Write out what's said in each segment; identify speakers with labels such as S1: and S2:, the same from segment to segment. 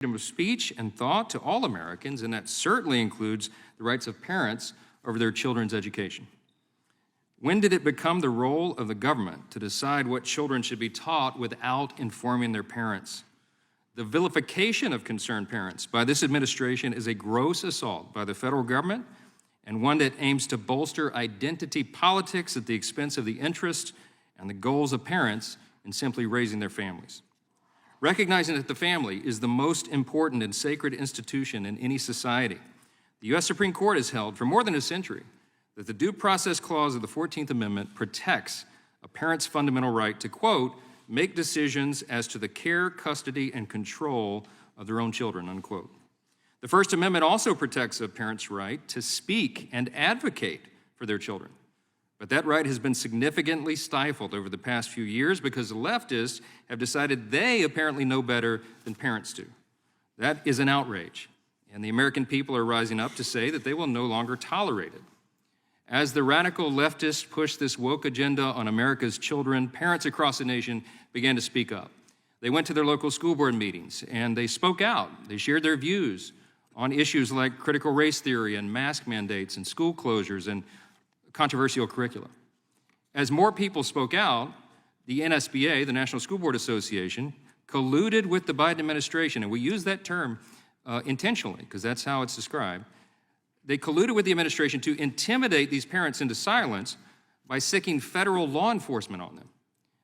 S1: freedom of speech and thought to all Americans, and that certainly includes the rights of parents over their children's education. When did it become the role of the government to decide what children should be taught without informing their parents? The vilification of concerned parents by this administration is a gross assault by the federal government and one that aims to bolster identity politics at the expense of the interests and the goals of parents in simply raising their families. Recognizing that the family is the most important and sacred institution in any society, the U.S. Supreme Court has held for more than a century that the Due Process Clause of the 14th Amendment protects a parent's fundamental right to, quote, make decisions as to the care, custody, and control of their own children, unquote. The First Amendment also protects a parent's right to speak and advocate for their children. But that right has been significantly stifled over the past few years because the leftists have decided they apparently know better than parents do. That is an outrage, and the American people are rising up to say that they will no longer tolerate it. As the radical leftists push this woke agenda on America's children, parents across the nation began to speak up. They went to their local school board meetings and they spoke out. They shared their views on issues like critical race theory and mask mandates and school closures and controversial curricula. As more people spoke out, the NSBA, the National School Board Association, colluded with the Biden administration, and we use that term intentionally because that's how it's described. They colluded with the administration to intimidate these parents into silence by seeking federal law enforcement on them.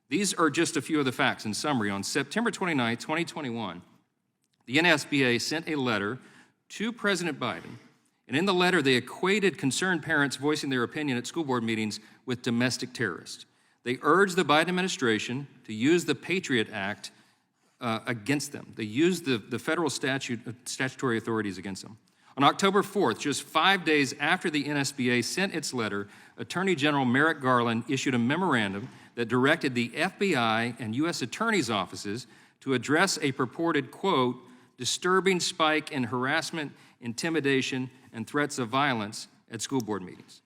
S1: These are just a few of the facts. In summary, on September 29, 2021, the NSBA sent a letter to President Biden, and in the letter, they equated concerned parents voicing their opinion at school board meetings with domestic terrorists. They urged the Biden administration to use the Patriot Act against them. They used the federal statutory authorities against them. On October 4th, just 5 days after the NSBA sent its letter, Attorney General Merrick Garland issued a memorandum that directed the FBI and U.S. attorneys' offices to address a purported, quote, disturbing spike in harassment, intimidation, and threats of violence at school board meetings.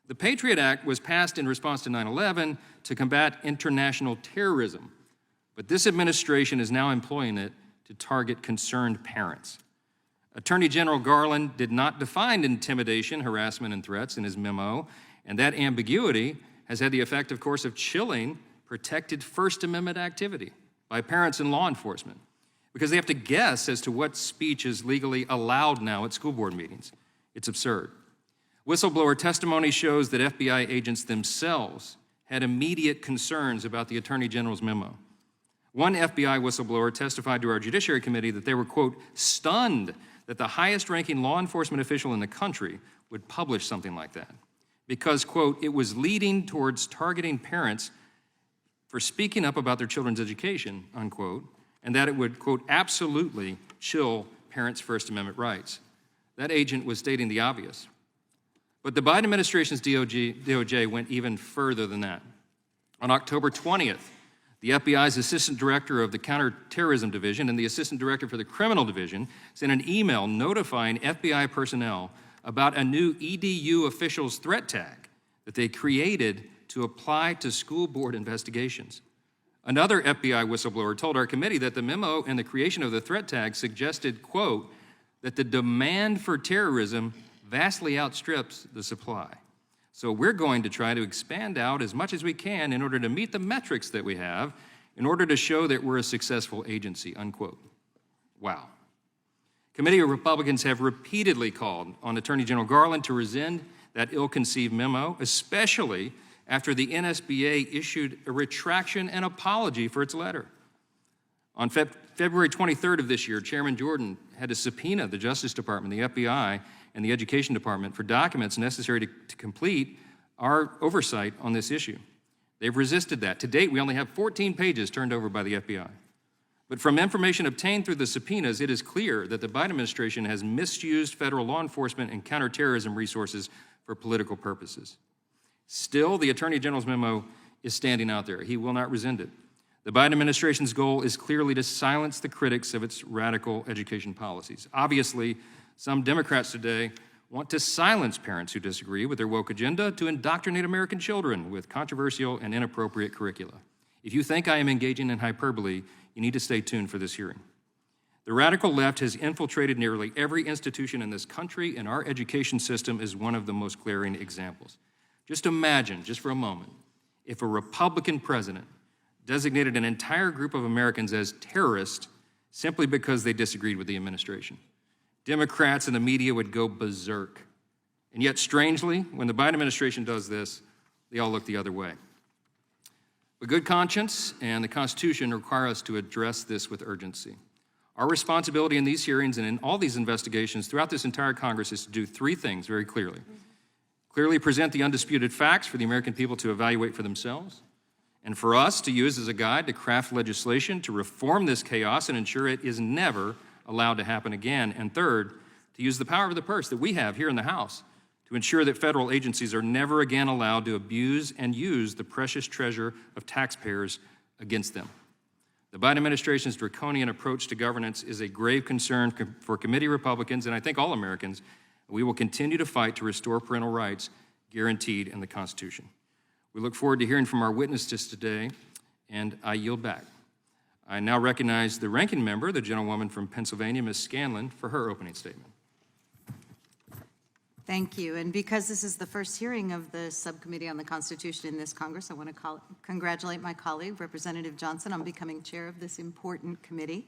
S1: The Patriot Act was passed in response to 9/11 to combat international terrorism, but this administration is now employing it to target concerned parents. Attorney General Garland did not define intimidation, harassment, and threats in his memo, and that ambiguity has had the effect, of course, of chilling protected First Amendment activity by parents and law enforcement, because they have to guess as to what speech is legally allowed now at school board meetings. It's absurd. Whistleblower testimony shows that FBI agents themselves had immediate concerns about the Attorney General's memo. One FBI whistleblower testified to our Judiciary Committee that they were, quote, stunned that the highest-ranking law enforcement official in the country would publish something like that because, quote, it was leading towards targeting parents for speaking up about their children's education, unquote, and that it would, quote, absolutely chill parents' First Amendment rights. That agent was stating the obvious. But the Biden administration's DOJ went even further than that. On October 20th, the FBI's Assistant Director of the Counterterrorism Division and the Assistant Director for the Criminal Division sent an email notifying FBI personnel about a new EDU officials threat tag that they created to apply to school board investigations. Another FBI whistleblower told our committee that the memo and the creation of the threat tag suggested, quote, that the demand for terrorism vastly outstrips the supply. So we're going to try to expand out as much as we can in order to meet the metrics that we have in order to show that we're a successful agency, unquote. Wow. Committee of Republicans have repeatedly called on Attorney General Garland to rescind that ill-conceived memo, especially after the NSBA issued a retraction and apology for its letter. On February 23rd of this year, Chairman Jordan had to subpoena the Justice Department, the FBI, and the Education Department for documents necessary to complete our oversight on this issue. They've resisted that. To date, we only have 14 pages turned over by the FBI. But from information obtained through the subpoenas, it is clear that the Biden administration has misused federal law enforcement and counterterrorism resources for political purposes. Still, the Attorney General's memo is standing out there. He will not rescind it. The Biden administration's goal is clearly to silence the critics of its radical education policies. Obviously, some Democrats today want to silence parents who disagree with their woke agenda to indoctrinate American children with controversial and inappropriate curricula. If you think I am engaging in hyperbole, you need to stay tuned for this hearing. The radical left has infiltrated nearly every institution in this country, and our education system is one of the most glaring examples. Just imagine, just for a moment, if a Republican president designated an entire group of Americans as terrorists simply because they disagreed with the administration. Democrats and the media would go berserk. And yet, strangely, when the Biden administration does this, they all look the other way. But good conscience and the Constitution require us to address this with urgency. Our responsibility in these hearings and in all these investigations throughout this entire Congress is to do three things very clearly. Clearly present the undisputed facts for the American people to evaluate for themselves, and for us to use as a guide to craft legislation to reform this chaos and ensure it is never allowed to happen again. And third, to use the power of the purse that we have here in the House to ensure that federal agencies are never again allowed to abuse and use the precious treasure of taxpayers against them. The Biden administration's draconian approach to governance is a grave concern for committee Republicans, and I think all Americans. We will continue to fight to restore parental rights guaranteed in the Constitution. We look forward to hearing from our witnesses today, and I yield back. I now recognize the ranking member, the gentlewoman from Pennsylvania, Ms. Scanlon, for her opening statement.
S2: Thank you. And because this is the first hearing of the Subcommittee on the Constitution in this Congress, I want to congratulate my colleague, Representative Johnson, on becoming chair of this important committee.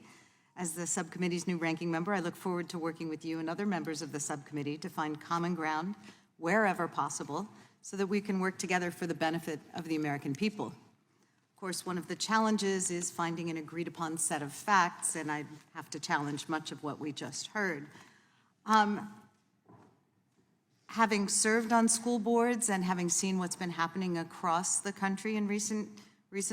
S2: As the subcommittee's new ranking member, I look forward to working with you and other members of the subcommittee to find common ground wherever possible so that we can work together for the benefit of the American people. Of course, one of the challenges is finding an agreed upon set of facts, and I have to challenge much of what we just heard. Having served on school boards and having seen what's been happening across the country in recent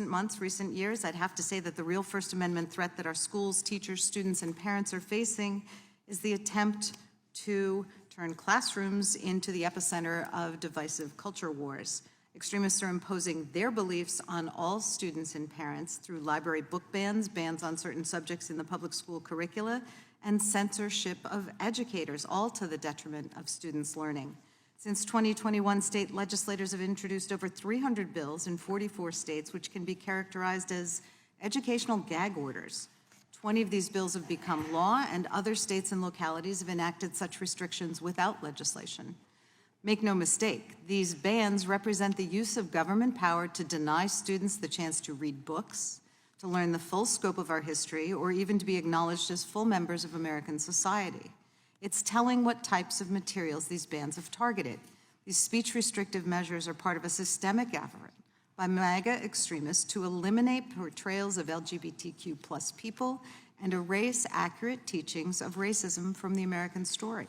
S2: months, recent years, I'd have to say that the real First Amendment threat that our schools, teachers, students, and parents are facing is the attempt to turn classrooms into the epicenter of divisive culture wars. Extremists are imposing their beliefs on all students and parents through library book bans, bans on certain subjects in the public school curricula, and censorship of educators, all to the detriment of students' learning. Since 2021, state legislators have introduced over 300 bills in 44 states, which can be characterized as educational gag orders. 20 of these bills have become law, and other states and localities have enacted such restrictions without legislation. Make no mistake, these bans represent the use of government power to deny students the chance to read books, to learn the full scope of our history, or even to be acknowledged as full members of American society. It's telling what types of materials these bans have targeted. These speech restrictive measures are part of a systemic effort by MAGA extremists to eliminate portrayals of LGBTQ+ people and erase accurate teachings of racism from the American story.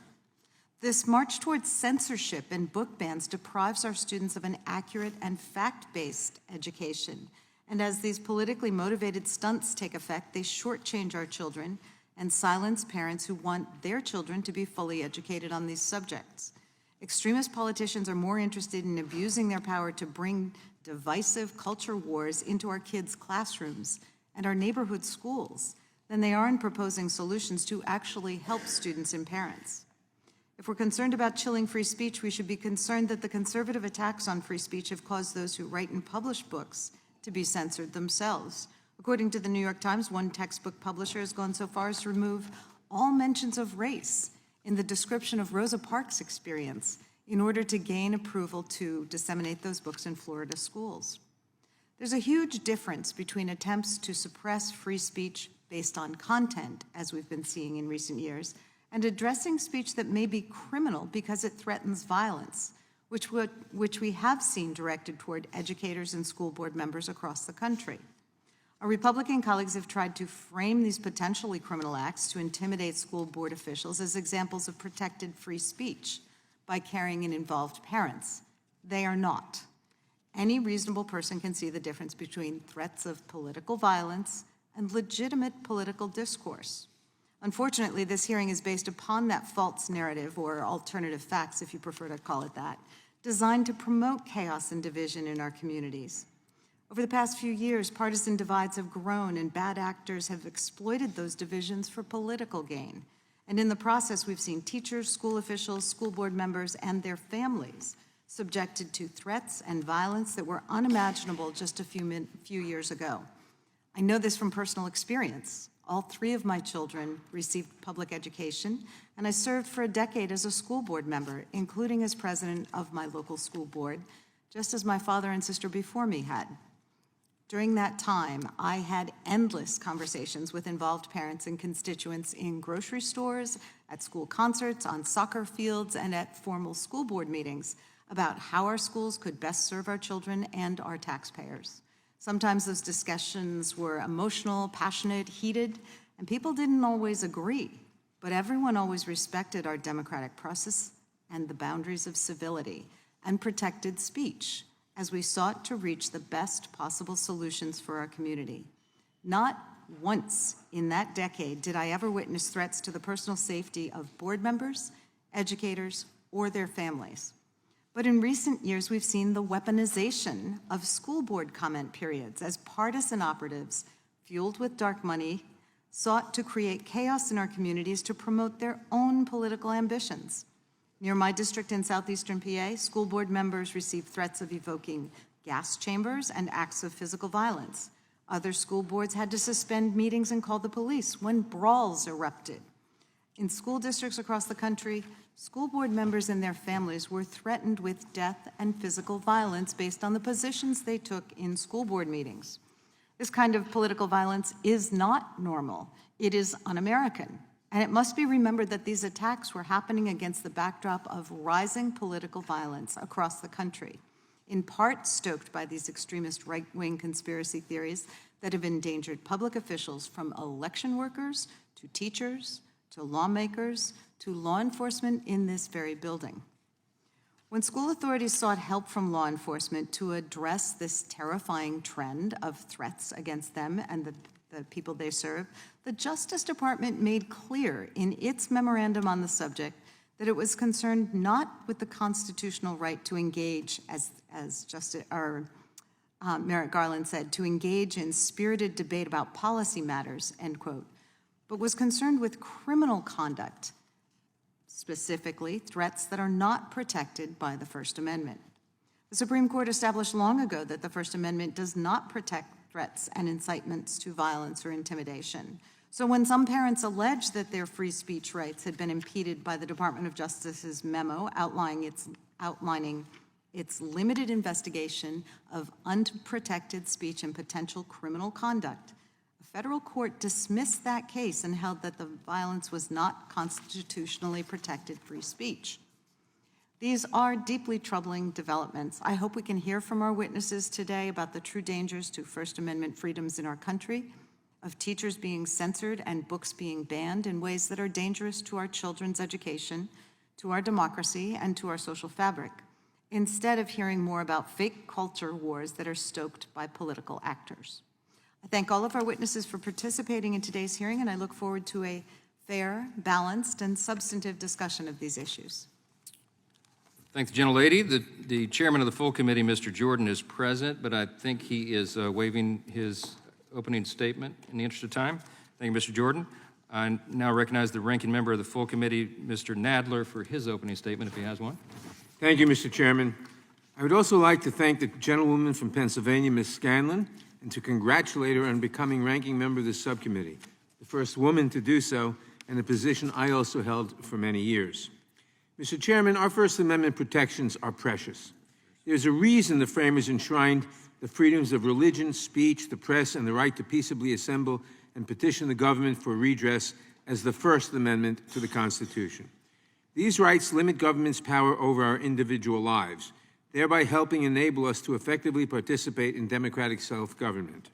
S2: This march towards censorship and book bans deprives our students of an accurate and fact-based education. And as these politically motivated stunts take effect, they shortchange our children and silence parents who want their children to be fully educated on these subjects. Extremist politicians are more interested in abusing their power to bring divisive culture wars into our kids' classrooms and our neighborhood schools than they are in proposing solutions to actually help students and parents. If we're concerned about chilling free speech, we should be concerned that the conservative attacks on free speech have caused those who write and publish books to be censored themselves. According to the New York Times, one textbook publisher has gone so far as to remove all mentions of race in the description of Rosa Parks' experience in order to gain approval to disseminate those books in Florida schools. There's a huge difference between attempts to suppress free speech based on content, as we've been seeing in recent years, and addressing speech that may be criminal because it threatens violence, which we have seen directed toward educators and school board members across the country. Our Republican colleagues have tried to frame these potentially criminal acts to intimidate school board officials as examples of protected free speech by carrying in involved parents. They are not. Any reasonable person can see the difference between threats of political violence and legitimate political discourse. Unfortunately, this hearing is based upon that false narrative, or alternative facts, if you prefer to call it that, designed to promote chaos and division in our communities. Over the past few years, partisan divides have grown and bad actors have exploited those divisions for political gain. And in the process, we've seen teachers, school officials, school board members, and their families subjected to threats and violence that were unimaginable just a few years ago. I know this from personal experience. All 3 of my children received public education, and I served for a decade as a school board member, including as president of my local school board, just as my father and sister before me had. During that time, I had endless conversations with involved parents and constituents in grocery stores, at school concerts, on soccer fields, and at formal school board meetings about how our schools could best serve our children and our taxpayers. Sometimes those discussions were emotional, passionate, heated, and people didn't always agree, but everyone always respected our democratic process and the boundaries of civility and protected speech as we sought to reach the best possible solutions for our community. Not once in that decade did I ever witness threats to the personal safety of board members, educators, or their families. But in recent years, we've seen the weaponization of school board comment periods as partisan operatives, fueled with dark money, sought to create chaos in our communities to promote their own political ambitions. Near my district in southeastern PA, school board members received threats of evoking gas chambers and acts of physical violence. Other school boards had to suspend meetings and call the police when brawls erupted. In school districts across the country, school board members and their families were threatened with death and physical violence based on the positions they took in school board meetings. This kind of political violence is not normal. It is un-American. And it must be remembered that these attacks were happening against the backdrop of rising political violence across the country, in part stoked by these extremist right-wing conspiracy theories that have endangered public officials, from election workers to teachers to lawmakers to law enforcement in this very building. When school authorities sought help from law enforcement to address this terrifying trend of threats against them and the people they serve, the Justice Department made clear in its memorandum on the subject that it was concerned not with the constitutional right to engage, as Merrick Garland said, to engage in spirited debate about policy matters, end quote, but was concerned with criminal conduct, specifically threats that are not protected by the First Amendment. The Supreme Court established long ago that the First Amendment does not protect threats and incitements to violence or intimidation. So when some parents allege that their free speech rights had been impeded by the Department of Justice's memo outlining its limited investigation of unprotected speech and potential criminal conduct, a federal court dismissed that case and held that the violence was not constitutionally protected free speech. These are deeply troubling developments. I hope we can hear from our witnesses today about the true dangers to First Amendment freedoms in our country, of teachers being censored and books being banned in ways that are dangerous to our children's education, to our democracy, and to our social fabric, instead of hearing more about fake culture wars that are stoked by political actors. I thank all of our witnesses for participating in today's hearing, and I look forward to a fair, balanced, and substantive discussion of these issues.
S1: Thank the gentlelady. The chairman of the full committee, Mr. Jordan, is present, but I think he is waiving his opening statement in the interest of time. Thank you, Mr. Jordan. I now recognize the ranking member of the full committee, Mr. Nadler, for his opening statement, if he has one.
S3: Thank you, Mr. Chairman. I would also like to thank the gentlewoman from Pennsylvania, Ms. Scanlon, and to congratulate her on becoming ranking member of the subcommittee, the first woman to do so, and a position I also held for many years. Mr. Chairman, our First Amendment protections are precious. There's a reason the framers enshrined the freedoms of religion, speech, the press, and the right to peaceably assemble and petition the government for redress as the First Amendment to the Constitution. These rights limit government's power over our individual lives, thereby helping enable us to effectively participate in democratic self-government.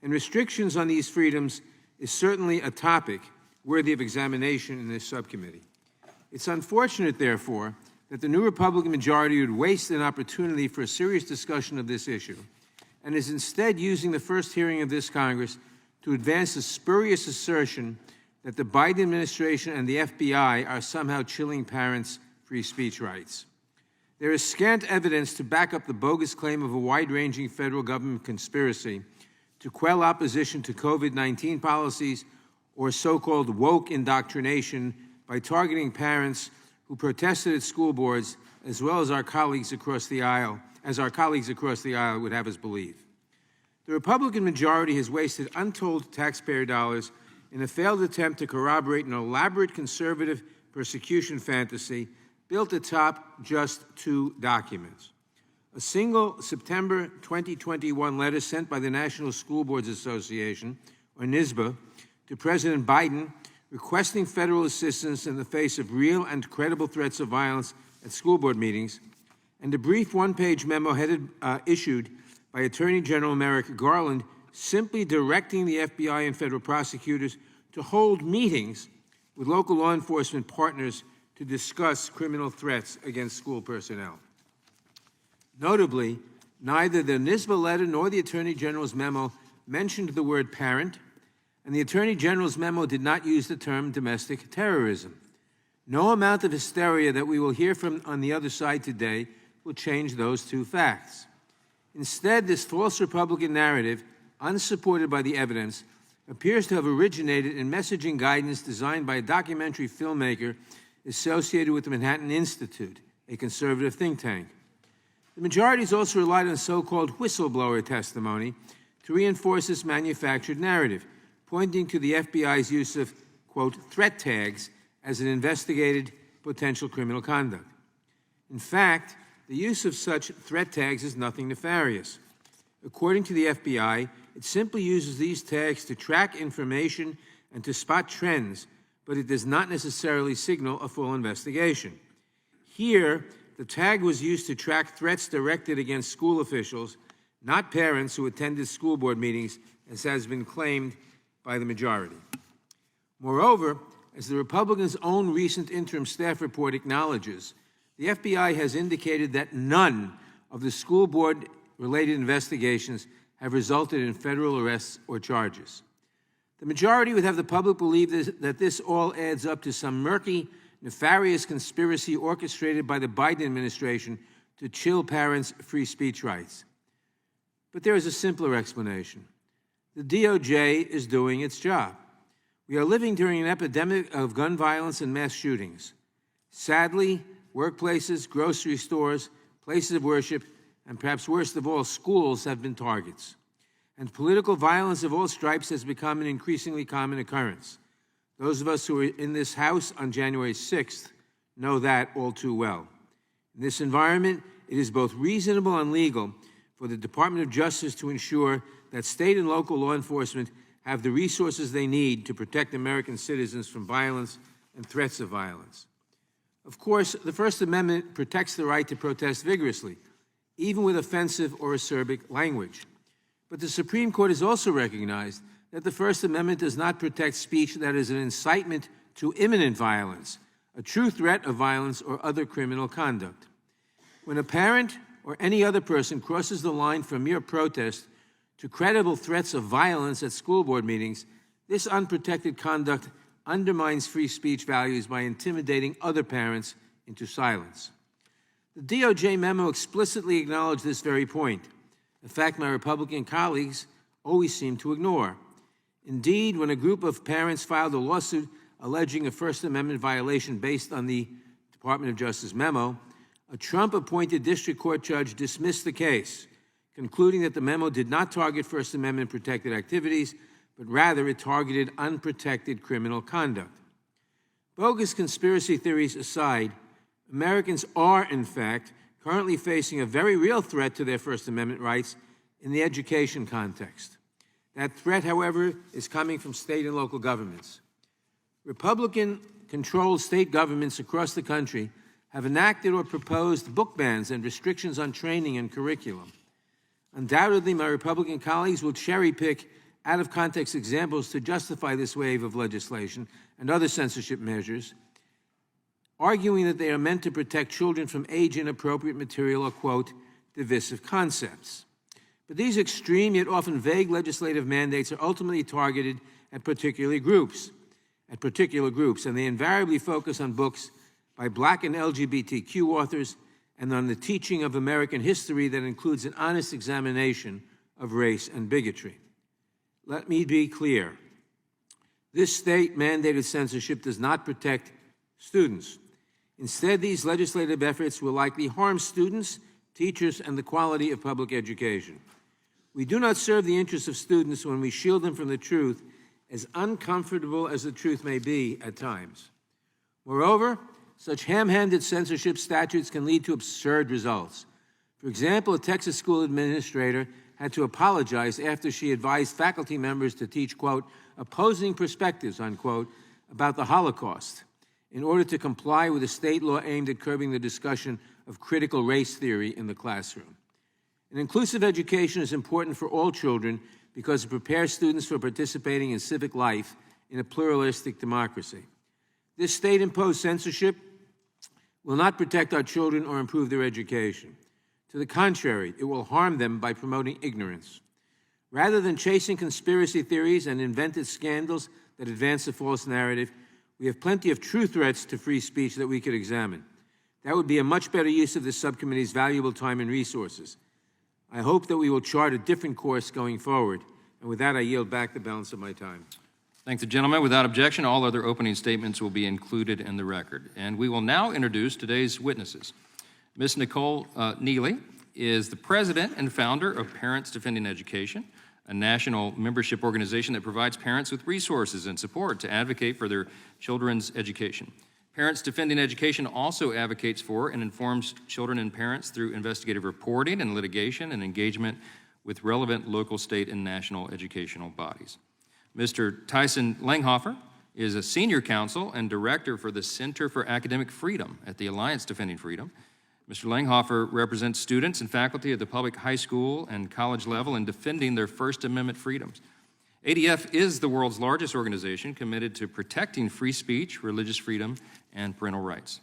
S3: And restrictions on these freedoms is certainly a topic worthy of examination in this subcommittee. It's unfortunate, therefore, that the new Republican majority would waste an opportunity for a serious discussion of this issue and is instead using the first hearing of this Congress to advance a spurious assertion that the Biden administration and the FBI are somehow chilling parents' free speech rights. There is scant evidence to back up the bogus claim of a wide-ranging federal government conspiracy to quell opposition to COVID-19 policies or so-called woke indoctrination by targeting parents who protested at school boards, as well as our colleagues across the aisle, would have us believe. The Republican majority has wasted untold taxpayer dollars in a failed attempt to corroborate an elaborate conservative persecution fantasy built atop just 2 documents. A single September 2021 letter sent by the National School Boards Association, or NSBA, to President Biden requesting federal assistance in the face of real and credible threats of violence at school board meetings, and a brief 1-page memo issued by Attorney General Merrick Garland simply directing the FBI and federal prosecutors to hold meetings with local law enforcement partners to discuss criminal threats against school personnel. Notably, neither the NSBA letter nor the Attorney General's memo mentioned the word parent, and the Attorney General's memo did not use the term domestic terrorism. No amount of hysteria that we will hear from on the other side today will change those 2 facts. Instead, this false Republican narrative, unsupported by the evidence, appears to have originated in messaging guidance designed by a documentary filmmaker associated with the Manhattan Institute, a conservative think tank. The majority has also relied on so-called whistleblower testimony to reinforce this manufactured narrative, pointing to the FBI's use of, quote, threat tags as an investigated potential criminal conduct. In fact, the use of such threat tags is nothing nefarious. According to the FBI, it simply uses these tags to track information and to spot trends, but it does not necessarily signal a full investigation. Here, the tag was used to track threats directed against school officials, not parents who attended school board meetings, as has been claimed by the majority. Moreover, as the Republicans' own recent interim staff report acknowledges, the FBI has indicated that none of the school board-related investigations have resulted in federal arrests or charges. The majority would have the public believe that this all adds up to some murky, nefarious conspiracy orchestrated by the Biden administration to chill parents' free speech rights. But there is a simpler explanation. The DOJ is doing its job. We are living during an epidemic of gun violence and mass shootings. Sadly, workplaces, grocery stores, places of worship, and perhaps worst of all, schools have been targets. And political violence of all stripes has become an increasingly common occurrence. Those of us who were in this House on January 6th know that all too well. In this environment, it is both reasonable and legal for the Department of Justice to ensure that state and local law enforcement have the resources they need to protect American citizens from violence and threats of violence. Of course, the First Amendment protects the right to protest vigorously, even with offensive or acerbic language. But the Supreme Court has also recognized that the First Amendment does not protect speech that is an incitement to imminent violence, a true threat of violence or other criminal conduct. When a parent or any other person crosses the line from mere protest to credible threats of violence at school board meetings, this unprotected conduct undermines free speech values by intimidating other parents into silence. The DOJ memo explicitly acknowledged this very point, a fact my Republican colleagues always seem to ignore. Indeed, when a group of parents filed a lawsuit alleging a First Amendment violation based on the Department of Justice memo, a Trump-appointed district court judge dismissed the case, concluding that the memo did not target First Amendment-protected activities, but rather it targeted unprotected criminal conduct. Bogus conspiracy theories aside, Americans are, in fact, currently facing a very real threat to their First Amendment rights in the education context. That threat, however, is coming from state and local governments. Republican-controlled state governments across the country have enacted or proposed book bans and restrictions on training and curriculum. Undoubtedly, my Republican colleagues will cherry-pick out-of-context examples to justify this wave of legislation and other censorship measures, arguing that they are meant to protect children from age-inappropriate material or, quote, divisive concepts. But these extreme yet often vague legislative mandates are ultimately targeted at particular groups, and they invariably focus on books by Black and LGBTQ authors and on the teaching of American history that includes an honest examination of race and bigotry. Let me be clear. This state-mandated censorship does not protect students. Instead, these legislative efforts will likely harm students, teachers, and the quality of public education. We do not serve the interests of students when we shield them from the truth as uncomfortable as the truth may be at times. Moreover, such ham-handed censorship statutes can lead to absurd results. For example, a Texas school administrator had to apologize after she advised faculty members to teach, quote, opposing perspectives, unquote, about the Holocaust in order to comply with a state law aimed at curbing the discussion of critical race theory in the classroom. An inclusive education is important for all children because it prepares students for participating in civic life in a pluralistic democracy. This state-imposed censorship will not protect our children or improve their education. To the contrary, it will harm them by promoting ignorance. Rather than chasing conspiracy theories and invented scandals that advance a false narrative, we have plenty of true threats to free speech that we could examine. That would be a much better use of this subcommittee's valuable time and resources. I hope that we will chart a different course going forward. And with that, I yield back the balance of my time.
S1: Thank the gentleman. Without objection, all other opening statements will be included in the record. And we will now introduce today's witnesses. Ms. Nicole Neely is the president and founder of Parents Defending Education, a national membership organization that provides parents with resources and support to advocate for their children's education. Parents Defending Education also advocates for and informs children and parents through investigative reporting and litigation and engagement with relevant local, state, and national educational bodies. Mr. Tyson Langhofer is a senior counsel and director for the Center for Academic Freedom at the Alliance Defending Freedom. Mr. Langhofer represents students and faculty at the public high school and college level in defending their First Amendment freedoms. ADF is the world's largest organization committed to protecting free speech, religious freedom, and parental rights.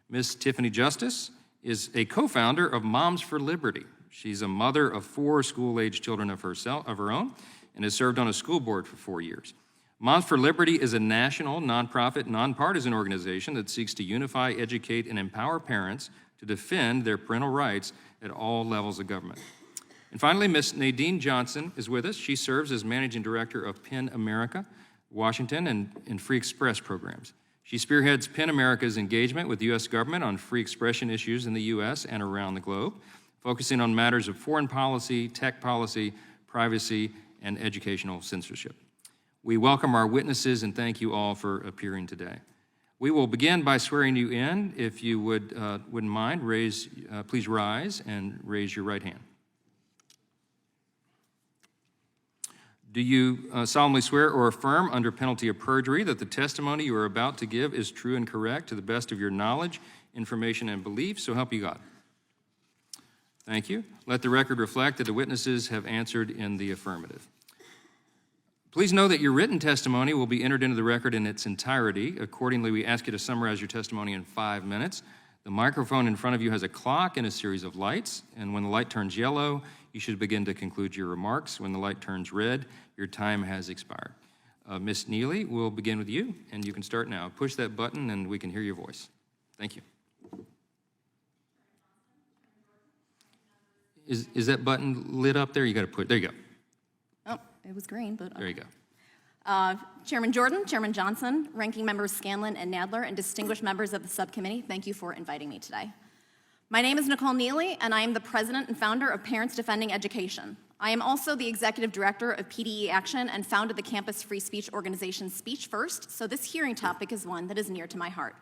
S1: Ms. Tiffany Justice is a co-founder of Moms for Liberty. She's a mother of 4 school-age children of her own and has served on a school board for 4 years. Moms for Liberty is a national, nonprofit, nonpartisan organization that seeks to unify, educate, and empower parents to defend their parental rights at all levels of government. And finally, Ms. Nadine Johnson is with us. She serves as managing director of PEN America, Washington, and Free Express programs. She spearheads PEN America's engagement with the U.S. government on free expression issues in the U.S. and around the globe, focusing on matters of foreign policy, tech policy, privacy, and educational censorship. We welcome our witnesses and thank you all for appearing today. We will begin by swearing you in. If you wouldn't mind, please rise and raise your right hand. Do you solemnly swear or affirm under penalty of perjury that the testimony you are about to give is true and correct to the best of your knowledge, information, and belief, so help you God? Thank you. Let the record reflect that the witnesses have answered in the affirmative. Please know that your written testimony will be entered into the record in its entirety. Accordingly, we ask you to summarize your testimony in 5 minutes. The microphone in front of you has a clock and a series of lights, and when the light turns yellow, you should begin to conclude your remarks. When the light turns red, your time has expired. Ms. Neely, we'll begin with you, and you can start now. Push that button, and we can hear your voice. Thank you. Is that button lit up there? You got to put, there you go.
S4: Oh, it was green, but...
S1: There you go.
S4: Chairman Jordan, Chairman Johnson, Ranking Members Scanlon and Nadler, and distinguished members of the subcommittee, thank you for inviting me today. My name is Nicole Neely, and I am the president and founder of Parents Defending Education. I am also the executive director of PDE Action and founded the campus free speech organization Speech First, so this hearing topic is one that is near to my heart.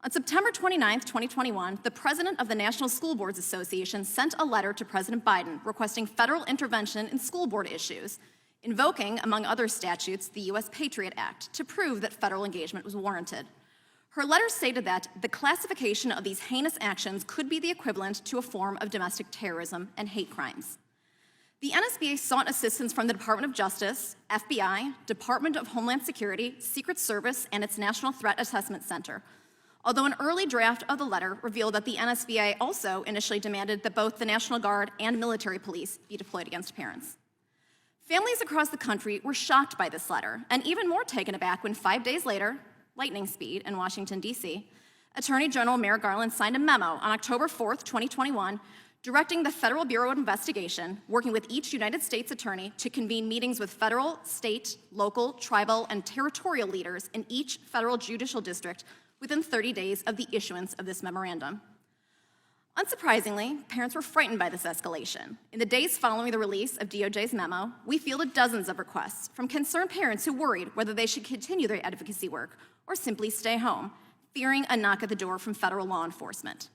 S4: On September 29th, 2021, the president of the National School Boards Association sent a letter to President Biden requesting federal intervention in school board issues, invoking, among other statutes, the U.S. Patriot Act to prove that federal engagement was warranted. Her letter stated that the classification of these heinous actions could be the equivalent to a form of domestic terrorism and hate crimes. The NSBA sought assistance from the Department of Justice, FBI, Department of Homeland Security, Secret Service, and its National Threat Assessment Center, although an early draft of the letter revealed that the NSBA also initially demanded that both the National Guard and military police be deployed against parents. Families across the country were shocked by this letter, and even more taken aback when 5 days later, lightning speed in Washington, D.C., Attorney General Merrick Garland signed a memo on October 4th, 2021, directing the Federal Bureau of Investigation, working with each United States attorney, to convene meetings with federal, state, local, tribal, and territorial leaders in each federal judicial district within 30 days of the issuance of this memorandum. Unsurprisingly, parents were frightened by this escalation. In the days following the release of DOJ's memo, we fielded dozens of requests from concerned parents who worried whether they should continue their advocacy work or simply stay home, fearing a knock at the door from federal law enforcement.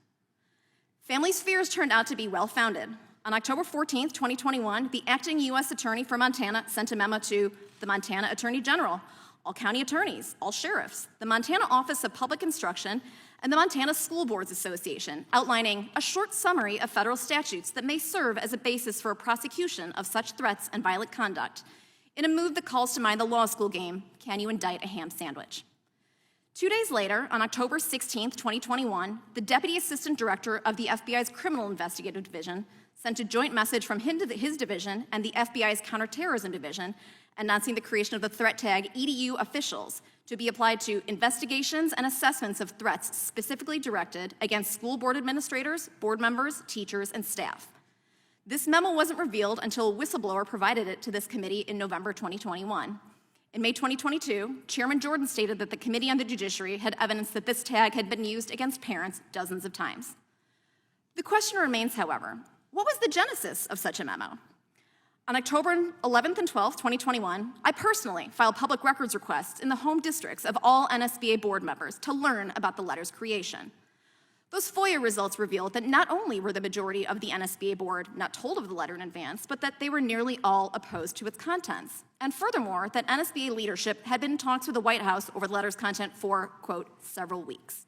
S4: Families' fears turned out to be well-founded. On October 14, 2021, the acting U.S. Attorney for Montana sent a memo to the Montana Attorney General, all county attorneys, all sheriffs, the Montana Office of Public Instruction, and the Montana School Boards Association, outlining a short summary of federal statutes that may serve as a basis for a prosecution of such threats and violent conduct, in a move that calls to mind the law school game, Can You Indict a Ham Sandwich? 2 days later, on October 16, 2021, the Deputy Assistant Director of the FBI's Criminal Investigative Division sent a joint message from his division and the FBI's Counterterrorism Division announcing the creation of the threat tag EDU officials to be applied to investigations and assessments of threats specifically directed against school board administrators, board members, teachers, and staff. This memo wasn't revealed until a whistleblower provided it to this committee in November 2021. In May 2022, Chairman Jordan stated that the Committee on the Judiciary had evidence that this tag had been used against parents dozens of times. The question remains, however, what was the genesis of such a memo? On October 11th and 12th, 2021, I personally filed public records requests in the home districts of all NSBA board members to learn about the letter's creation. Those FOIA results revealed that not only were the majority of the NSBA board not told of the letter in advance, but that they were nearly all opposed to its contents. And furthermore, that NSBA leadership had been in talks with the White House over the letter's content for, quote, several weeks.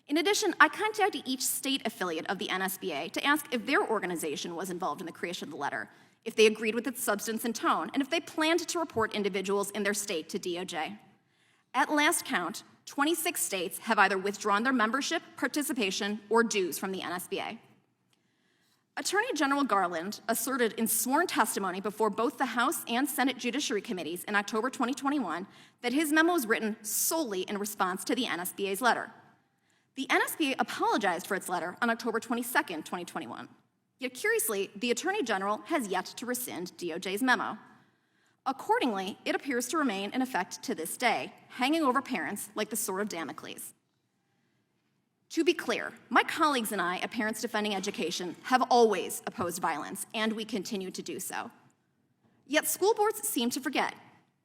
S4: In addition, I contacted each state affiliate of the NSBA to ask if their organization was involved in the creation of the letter, if they agreed with its substance and tone, and if they planned to report individuals in their state to DOJ. At last count, 26 states have either withdrawn their membership, participation, or dues from the NSBA. Attorney General Garland asserted in sworn testimony before both the House and Senate Judiciary Committees in October 2021 that his memo was written solely in response to the NSBA's letter. The NSBA apologized for its letter on October 22, 2021. Yet curiously, the Attorney General has yet to rescind DOJ's memo. Accordingly, it appears to remain in effect to this day, hanging over parents like the sword of Damocles. To be clear, my colleagues and I at Parents Defending Education have always opposed violence, and we continue to do so. Yet school boards seem to forget.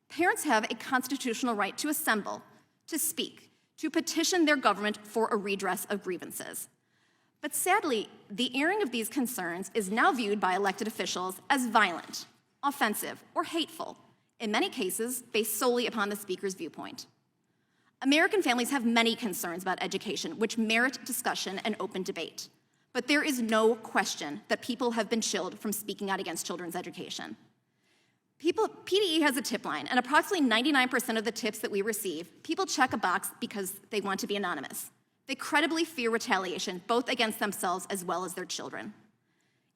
S4: Parents have a constitutional right to assemble, to speak, to petition their government for a redress of grievances. But sadly, the airing of these concerns is now viewed by elected officials as violent, offensive, or hateful, in many cases based solely upon the speaker's viewpoint. American families have many concerns about education which merit discussion and open debate. But there is no question that people have been chilled from speaking out against children's education. PDE has a tip line, and approximately 99% of the tips that we receive, people check a box because they want to be anonymous. They credibly fear retaliation, both against themselves as well as their children.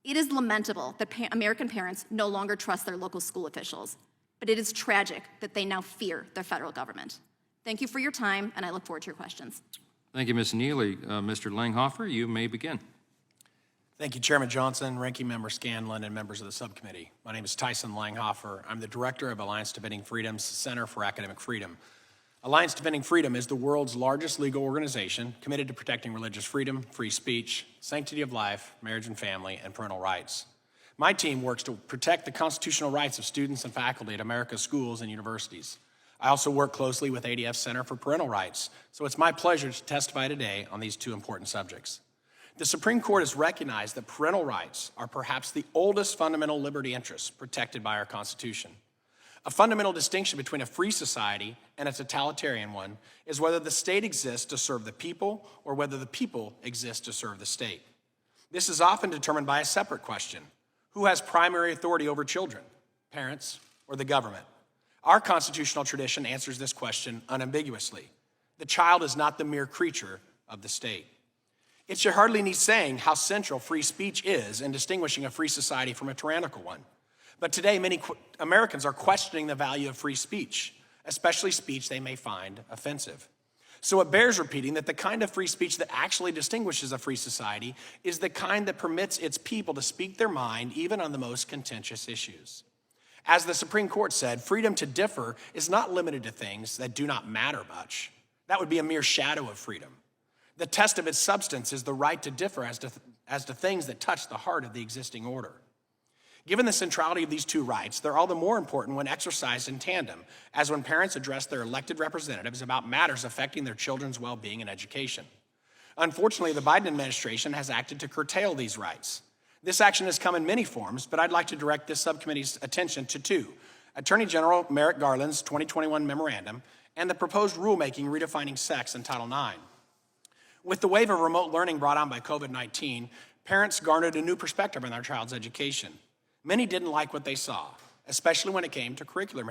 S4: It is lamentable that American parents no longer trust their local school officials, but it is tragic that they now fear their federal government. Thank you for your time, and I look forward to your questions.
S1: Thank you, Ms. Neely. Mr. Langhofer, you may begin.
S5: Thank you, Chairman Johnson, Ranking Member Scanlon, and members of the subcommittee. My name is Tyson Langhofer. I'm the director of Alliance Defending Freedom's Center for Academic Freedom. Alliance Defending Freedom is the world's largest legal organization committed to protecting religious freedom, free speech, sanctity of life, marriage and family, and parental rights. My team works to protect the constitutional rights of students and faculty at America's schools and universities. I also work closely with ADF's Center for Parental Rights, so it's my pleasure to testify today on these two important subjects. The Supreme Court has recognized that parental rights are perhaps the oldest fundamental liberty interests protected by our Constitution. A fundamental distinction between a free society and a totalitarian one is whether the state exists to serve the people or whether the people exist to serve the state. This is often determined by a separate question. Who has primary authority over children, parents, or the government? Our constitutional tradition answers this question unambiguously. The child is not the mere creature of the state. It should hardly need saying how central free speech is in distinguishing a free society from a tyrannical one. But today, many Americans are questioning the value of free speech, especially speech they may find offensive. So it bears repeating that the kind of free speech that actually distinguishes a free society is the kind that permits its people to speak their mind even on the most contentious issues. As the Supreme Court said, freedom to differ is not limited to things that do not matter much. That would be a mere shadow of freedom. The test of its substance is the right to differ as to things that touch the heart of the existing order. Given the centrality of these two rights, they're all the more important when exercised in tandem, as when parents address their elected representatives about matters affecting their children's well-being and education. Unfortunately, the Biden administration has acted to curtail these rights. This action has come in many forms, but I'd like to direct this subcommittee's attention to two: Attorney General Merrick Garland's 2021 memorandum and the proposed rulemaking redefining sex in Title IX. With the wave of remote learning brought on by COVID-19, parents garnered a new perspective on their child's education. Many didn't like what they saw, especially when it came to curricular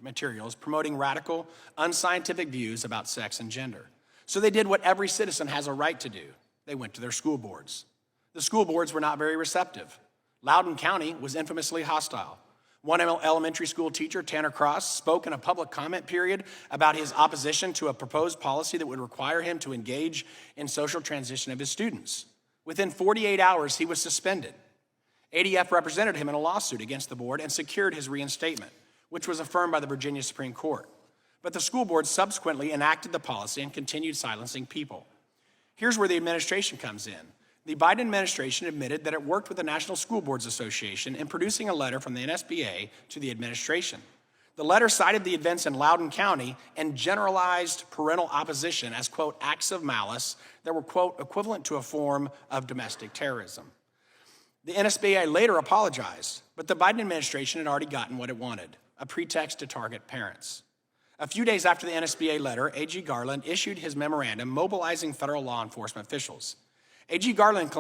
S5: materials promoting radical, unscientific views about sex and gender. So they did what every citizen has a right to do. They went to their school boards. The school boards were not very receptive. Loudoun County was infamously hostile. One elementary school teacher, Tanner Cross, spoke in a public comment period about his opposition to a proposed policy that would require him to engage in social transition of his students. Within 48 hours, he was suspended. ADF represented him in a lawsuit against the board and secured his reinstatement, which was affirmed by the Virginia Supreme Court. But the school board subsequently enacted the policy and continued silencing people. Here's where the administration comes in. The Biden administration admitted that it worked with the National School Boards Association in producing a letter from the NSBA to the administration. The letter cited the events in Loudoun County and generalized parental opposition as, quote, acts of malice that were, quote, equivalent to a form of domestic terrorism. The NSBA later apologized, but the Biden administration had already gotten what it wanted: a pretext to target parents. A few days after the NSBA letter, A.G. Garland issued his memorandum mobilizing federal law enforcement officials. A.G. Garland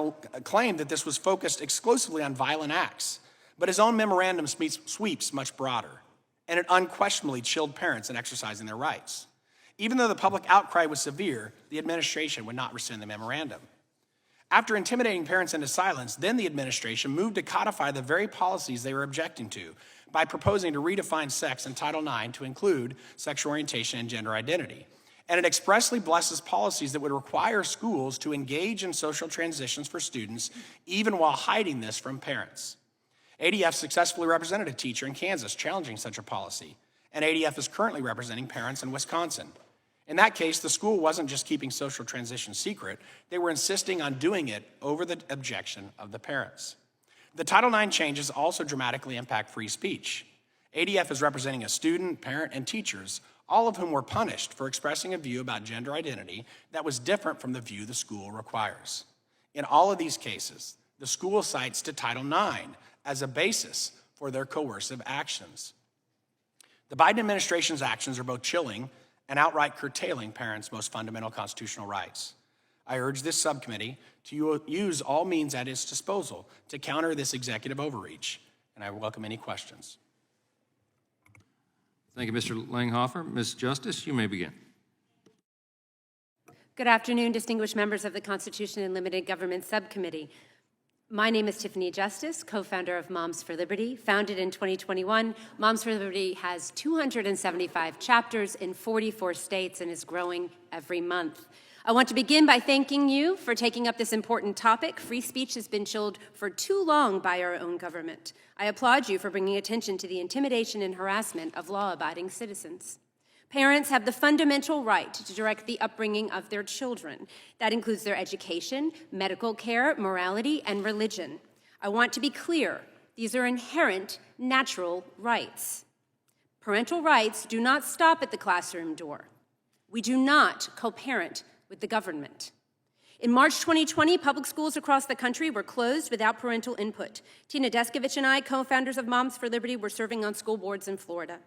S5: claimed that this was focused exclusively on violent acts, but his own memorandum sweeps much broader, and it unquestionably chilled parents in exercising their rights. Even though the public outcry was severe, the administration would not rescind the memorandum. After intimidating parents into silence, then the administration moved to codify the very policies they were objecting to by proposing to redefine sex in Title IX to include sexual orientation and gender identity. And it expressly blesses policies that would require schools to engage in social transitions for students, even while hiding this from parents. ADF successfully represented a teacher in Kansas challenging such a policy, and ADF is currently representing parents in Wisconsin. In that case, the school wasn't just keeping social transition secret, they were insisting on doing it over the objection of the parents. The Title IX changes also dramatically impact free speech. ADF is representing a student, parent, and teachers, all of whom were punished for expressing a view about gender identity that was different from the view the school requires. In all of these cases, the school cites to Title IX as a basis for their coercive actions. The Biden administration's actions are both chilling and outright curtailing parents' most fundamental constitutional rights. I urge this subcommittee to use all means at its disposal to counter this executive overreach, and I welcome any questions.
S1: Thank you, Mr. Langhofer. Ms. Justice, you may begin.
S6: Good afternoon, distinguished members of the Constitution and Limited Government Subcommittee. My name is Tiffany Justice, co-founder of Moms for Liberty. Founded in 2021, Moms for Liberty has 275 chapters in 44 states and is growing every month. I want to begin by thanking you for taking up this important topic. Free speech has been chilled for too long by our own government. I applaud you for bringing attention to the intimidation and harassment of law-abiding citizens. Parents have the fundamental right to direct the upbringing of their children. That includes their education, medical care, morality, and religion. I want to be clear, these are inherent, natural rights. Parental rights do not stop at the classroom door. We do not co-parent with the government. In March 2020, public schools across the country were closed without parental input. Tina Deskovich and I, co-founders of Moms for Liberty, were serving on school boards in Florida.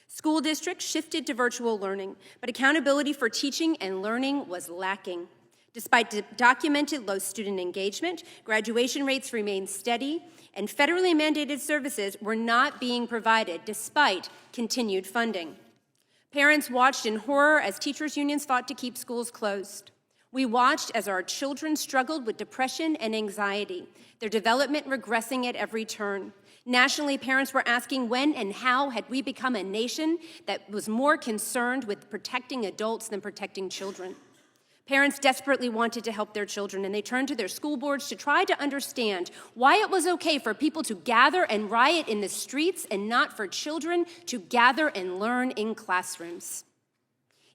S6: School districts shifted to virtual learning, but accountability for teaching and learning was lacking. Despite documented low student engagement, graduation rates remained steady, and federally mandated services were not being provided despite continued funding. Parents watched in horror as teachers' unions fought to keep schools closed. We watched as our children struggled with depression and anxiety, their development regressing at every turn. Nationally, parents were asking when and how had we become a nation that was more concerned with protecting adults than protecting children. Parents desperately wanted to help their children, and they turned to their school boards to try to understand why it was okay for people to gather and riot in the streets and not for children to gather and learn in classrooms.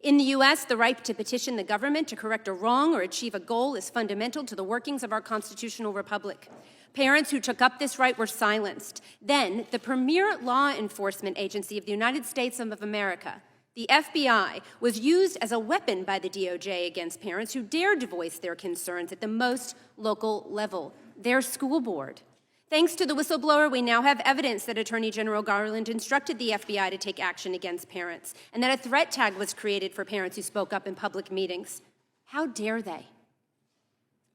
S6: In the U.S., the right to petition the government to correct a wrong or achieve a goal is fundamental to the workings of our constitutional republic. Parents who took up this right were silenced. Then, the premier law enforcement agency of the United States of America, the FBI, was used as a weapon by the DOJ against parents who dared to voice their concerns at the most local level, their school board. Thanks to the whistleblower, we now have evidence that Attorney General Garland instructed the FBI to take action against parents, and that a threat tag was created for parents who spoke up in public meetings. How dare they?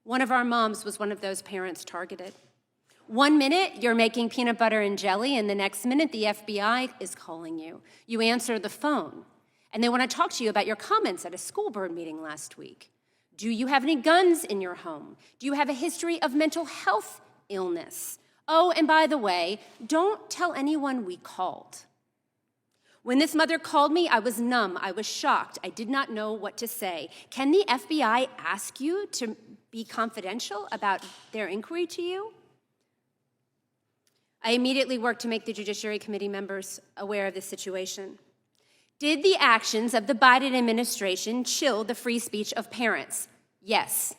S6: One of our moms was one of those parents targeted. 1 minute, you're making peanut butter and jelly, and the next minute, the FBI is calling you. You answer the phone, and they want to talk to you about your comments at a school board meeting last week. Do you have any guns in your home? Do you have a history of mental health illness? Oh, and by the way, don't tell anyone we called. When this mother called me, I was numb. I was shocked. I did not know what to say. Can the FBI ask you to be confidential about their inquiry to you? I immediately worked to make the Judiciary Committee members aware of this situation. Did the actions of the Biden administration chill the free speech of parents? Yes.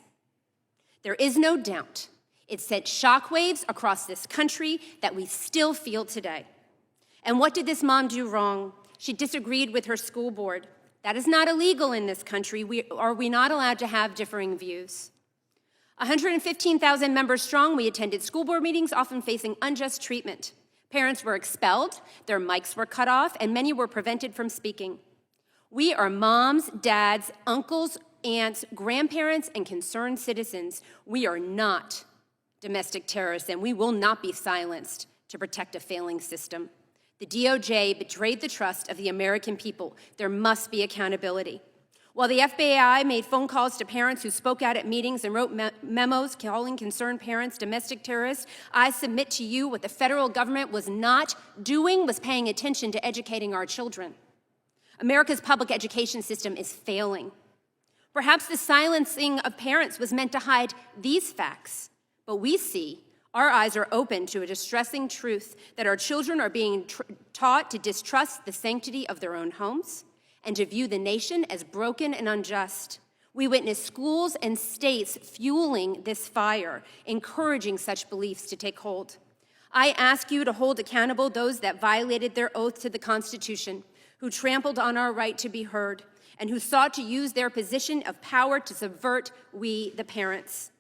S6: There is no doubt. It sent shockwaves across this country that we still feel today. And what did this mom do wrong? She disagreed with her school board. That is not illegal in this country. We are not allowed to have differing views? 115,000 members strong, we attended school board meetings, often facing unjust treatment. Parents were expelled, their mics were cut off, and many were prevented from speaking. We are moms, dads, uncles, aunts, grandparents, and concerned citizens. We are not domestic terrorists, and we will not be silenced to protect a failing system. The DOJ betrayed the trust of the American people. There must be accountability. While the FBI made phone calls to parents who spoke out at meetings and wrote memos calling concerned parents domestic terrorists, I submit to you what the federal government was not doing was paying attention to educating our children. America's public education system is failing. Perhaps the silencing of parents was meant to hide these facts. But we see, our eyes are open to a distressing truth that our children are being taught to distrust the sanctity of their own homes and to view the nation as broken and unjust. We witness schools and states fueling this fire, encouraging such beliefs to take hold. I ask you to hold accountable those that violated their oath to the Constitution, who trampled on our right to be heard, and who sought to use their position of power to subvert we, the parents.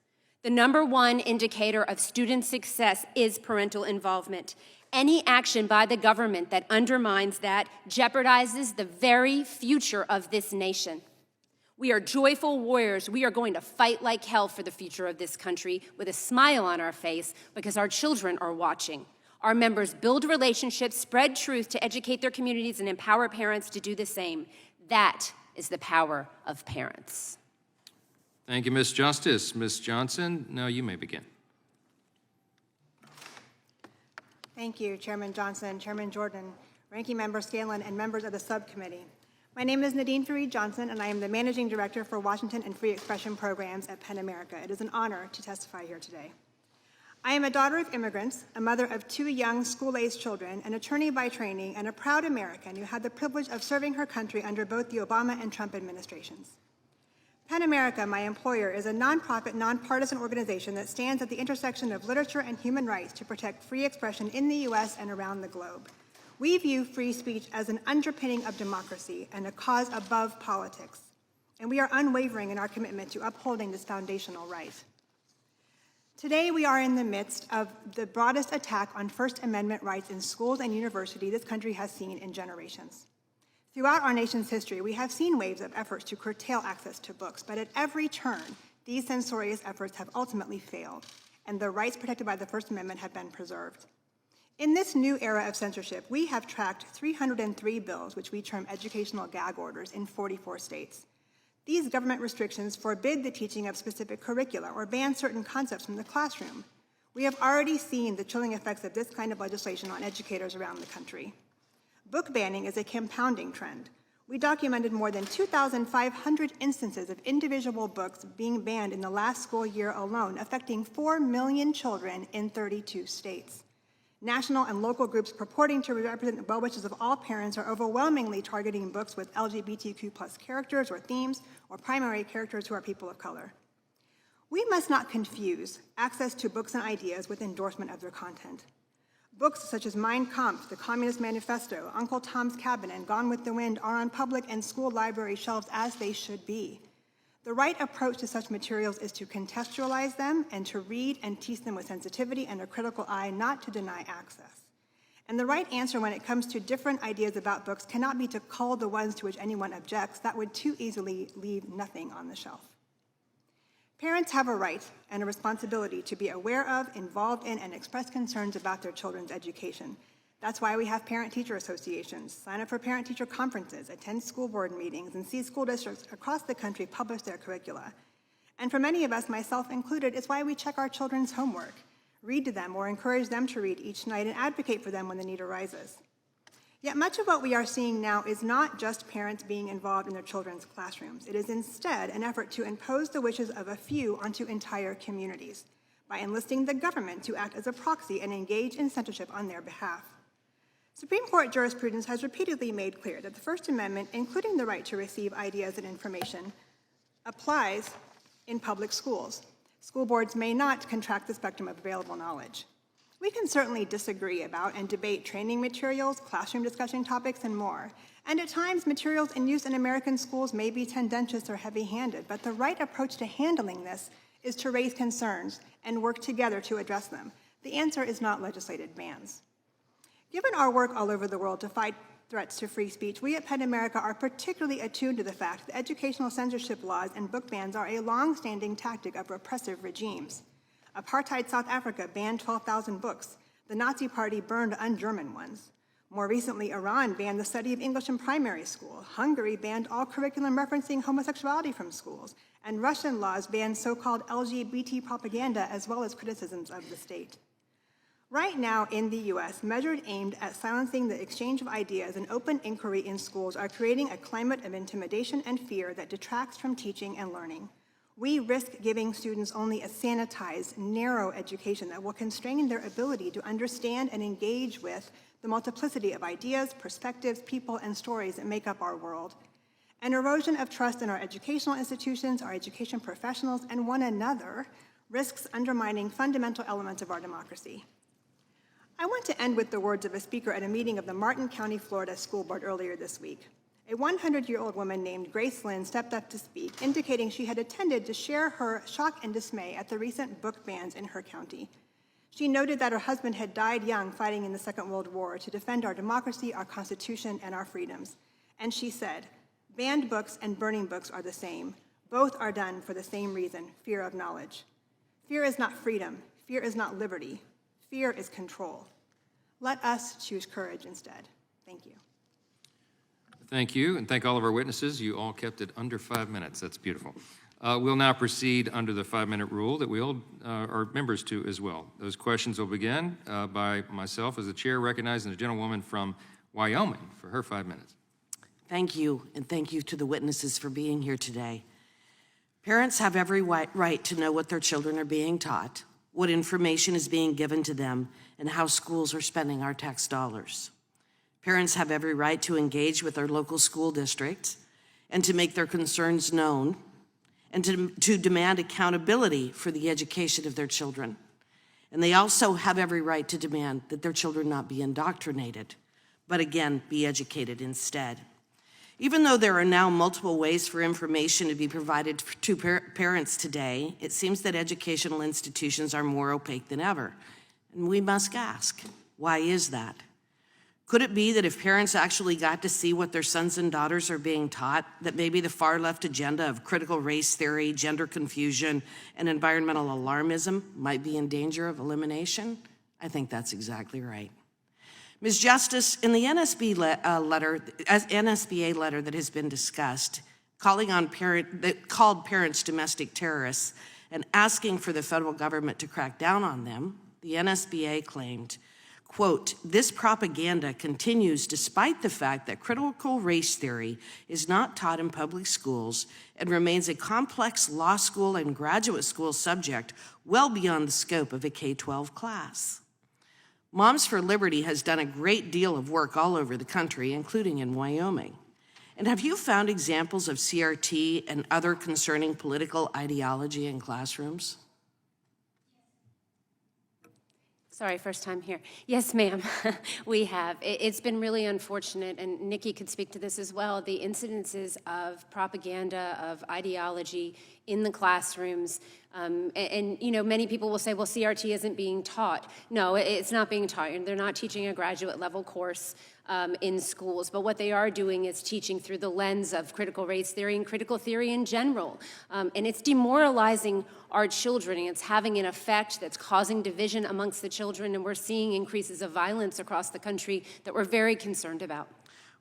S6: The number one indicator of student success is parental involvement. Any action by the government that undermines that jeopardizes the very future of this nation. We are joyful warriors. We are going to fight like hell for the future of this country with a smile on our face because our children are watching. Our members build relationships, spread truth to educate their communities, and empower parents to do the same. That is the power of parents.
S1: Thank you, Ms. Justice. Ms. Johnson, now you may begin.
S7: Thank you, Chairman Johnson, Chairman Jordan, Ranking Member Scanlon, and members of the subcommittee. My name is Nadine Fareed Johnson, and I am the Managing Director for Washington and Free Expression Programs at PEN America. It is an honor to testify here today. I am a daughter of immigrants, a mother of 2 young school-aged children, an attorney by training, and a proud American who had the privilege of serving her country under both the Obama and Trump administrations. PEN America, my employer, is a nonprofit, nonpartisan organization that stands at the intersection of literature and human rights to protect free expression in the U.S. and around the globe. We view free speech as an underpinning of democracy and a cause above politics, and we are unwavering in our commitment to upholding this foundational right. Today, we are in the midst of the broadest attack on First Amendment rights in schools and universities this country has seen in generations. Throughout our nation's history, we have seen waves of efforts to curtail access to books, but at every turn, these censorious efforts have ultimately failed, and the rights protected by the First Amendment have been preserved. In this new era of censorship, we have tracked 303 bills, which we term educational gag orders, in 44 states. These government restrictions forbid the teaching of specific curricula or ban certain concepts from the classroom. We have already seen the chilling effects of this kind of legislation on educators around the country. Book banning is a compounding trend. We documented more than 2,500 instances of individual books being banned in the last school year alone, affecting 4 million children in 32 states. National and local groups purporting to represent the well wishes of all parents are overwhelmingly targeting books with LGBTQ+ characters or themes, or primary characters who are people of color. We must not confuse access to books and ideas with endorsement of their content. Books such as Mein Kampf, The Communist Manifesto, Uncle Tom's Cabin, and Gone with the Wind are on public and school library shelves as they should be. The right approach to such materials is to contextualize them and to read and teach them with sensitivity and a critical eye, not to deny access. And the right answer when it comes to different ideas about books cannot be to cull the ones to which anyone objects. That would too easily leave nothing on the shelf. Parents have a right and a responsibility to be aware of, involved in, and express concerns about their children's education. That's why we have parent-teacher associations, sign up for parent-teacher conferences, attend school board meetings, and see school districts across the country publish their curricula. And for many of us, myself included, it's why we check our children's homework, read to them or encourage them to read each night, and advocate for them when the need arises. Yet much of what we are seeing now is not just parents being involved in their children's classrooms. It is instead an effort to impose the wishes of a few onto entire communities by enlisting the government to act as a proxy and engage in censorship on their behalf. Supreme Court jurisprudence has repeatedly made clear that the First Amendment, including the right to receive ideas and information, applies in public schools. School boards may not contract the spectrum of available knowledge. We can certainly disagree about and debate training materials, classroom discussion topics, and more. And at times, materials in use in American schools may be tendentious or heavy-handed, but the right approach to handling this is to raise concerns and work together to address them. The answer is not legislated bans. Given our work all over the world to fight threats to free speech, we at PEN America are particularly attuned to the fact that educational censorship laws and book bans are a long-standing tactic of repressive regimes. Apartheid South Africa banned 12,000 books. The Nazi Party burned un-German ones. More recently, Iran banned the study of English in primary school. Hungary banned all curriculum referencing homosexuality from schools. And Russian laws banned so-called LGBT propaganda as well as criticisms of the state. Right now in the US, measures aimed at silencing the exchange of ideas and open inquiry in schools are creating a climate of intimidation and fear that detracts from teaching and learning. We risk giving students only a sanitized, narrow education that will constrain their ability to understand and engage with the multiplicity of ideas, perspectives, people, and stories that make up our world. An erosion of trust in our educational institutions, our education professionals, and one another risks undermining fundamental elements of our democracy. I want to end with the words of a speaker at a meeting of the Martin County, Florida School Board earlier this week. A 100-year-old woman named Grace Lynn stepped up to speak, indicating she had attended to share her shock and dismay at the recent book bans in her county. She noted that her husband had died young fighting in the Second World War to defend our democracy, our Constitution, and our freedoms. And she said, "Banned books and burning books are the same. Both are done for the same reason, fear of knowledge. Fear is not freedom. Fear is not liberty. Fear is control. Let us choose courage instead." Thank you.
S1: Thank you, and thank all of our witnesses. You all kept it under 5 minutes. That's beautiful. We'll now proceed under the 5-minute rule that we hold our members to as well. Those questions will begin by myself as the chair, recognizing the gentlewoman from Wyoming for her 5 minutes.
S8: Thank you, and thank you to the witnesses for being here today. Parents have every right to know what their children are being taught, what information is being given to them, and how schools are spending our tax dollars. Parents have every right to engage with their local school districts and to make their concerns known and to demand accountability for the education of their children. And they also have every right to demand that their children not be indoctrinated, but again, be educated instead. Even though there are now multiple ways for information to be provided to parents today, it seems that educational institutions are more opaque than ever. And we must ask, why is that? Could it be that if parents actually got to see what their sons and daughters are being taught, that maybe the far-left agenda of critical race theory, gender confusion, and environmental alarmism might be in danger of elimination? I think that's exactly right. Ms. Justice, in the NSBA letter that has been discussed, that called parents domestic terrorists and asking for the federal government to crack down on them, the NSBA claimed, quote, "This propaganda continues despite the fact that critical race theory is not taught in public schools and remains a complex law school and graduate school subject well beyond the scope of a K-12 class." Moms for Liberty has done a great deal of work all over the country, including in Wyoming. And have you found examples of CRT and other concerning political ideology in classrooms?
S6: Sorry, first time here. Yes, ma'am, we have. It's been really unfortunate, and Nikki could speak to this as well, the incidences of propaganda, of ideology in the classrooms. And you know, many people will say, well, CRT isn't being taught. No, it's not being taught. They're not teaching a graduate level course in schools, but what they are doing is teaching through the lens of critical race theory and critical theory in general. And it's demoralizing our children, and it's having an effect that's causing division amongst the children, and we're seeing increases of violence across the country that we're very concerned about.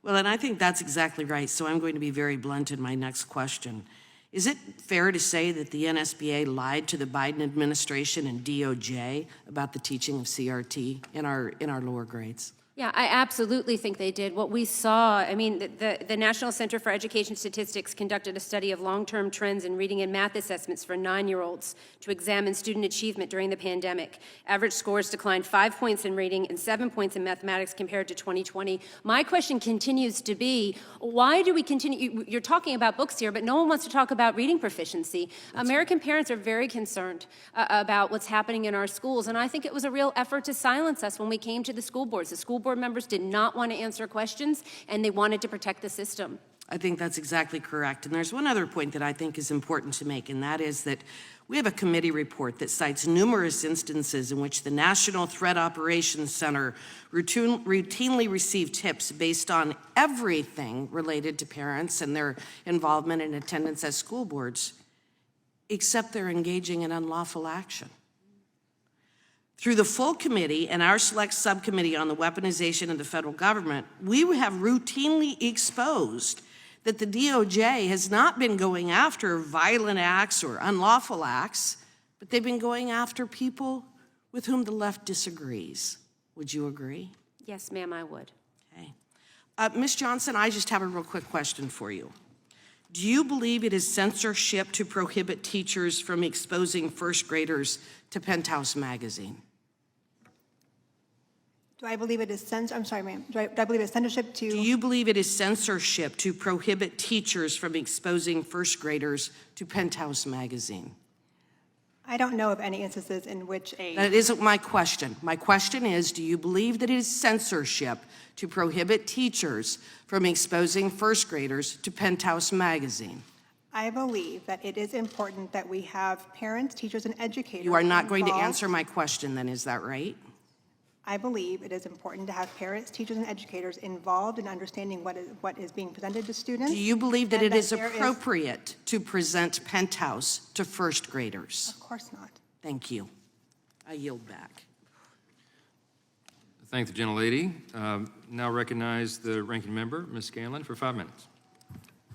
S8: Well, and I think that's exactly right, so I'm going to be very blunt in my next question. Is it fair to say that the NSBA lied to the Biden administration and DOJ about the teaching of CRT in our lower grades?
S6: Yeah, I absolutely think they did. What we saw, I mean, the National Center for Education Statistics conducted a study of long-term trends in reading and math assessments for 9-year-olds to examine student achievement during the pandemic. Average scores declined 5 points in reading and 7 points in mathematics compared to 2020. My question continues to be, why do we continue? You're talking about books here, but no one wants to talk about reading proficiency. American parents are very concerned about what's happening in our schools, and I think it was a real effort to silence us when we came to the school boards. The school board members did not want to answer questions, and they wanted to protect the system.
S8: I think that's exactly correct. And there's one other point that I think is important to make, and that is that we have a committee report that cites numerous instances in which the National Threat Operations Center routinely received tips based on everything related to parents and their involvement and attendance at school boards, except they're engaging in unlawful action. Through the full committee and our select subcommittee on the weaponization of the federal government, we have routinely exposed that the DOJ has not been going after violent acts or unlawful acts, but they've been going after people with whom the left disagrees. Would you agree?
S6: Yes, ma'am, I would.
S8: Okay. Ms. Johnson, I just have a real quick question for you. Do you believe it is censorship to prohibit teachers from exposing first graders to Penthouse magazine?
S7: Do I believe it is I'm sorry, ma'am. Do I believe it's censorship to?
S8: Do you believe it is censorship to prohibit teachers from exposing first graders to Penthouse magazine?
S7: I don't know of any instances in which a...
S8: That isn't my question. My question is, do you believe that it is censorship to prohibit teachers from exposing first graders to Penthouse magazine?
S7: I believe that it is important that we have parents, teachers, and educators.
S8: You are not going to
S7: involved.
S8: answer my question then, is that right?
S7: I believe it is important to have parents, teachers, and educators involved in understanding what is being presented to students.
S8: Do you believe that
S7: and
S8: it is
S7: there
S8: appropriate to present Penthouse to first graders?
S7: Of course not.
S8: Thank you. I yield back.
S1: Thank the gentlelady. Now recognize the ranking member, Ms. Scanlon, for 5 minutes.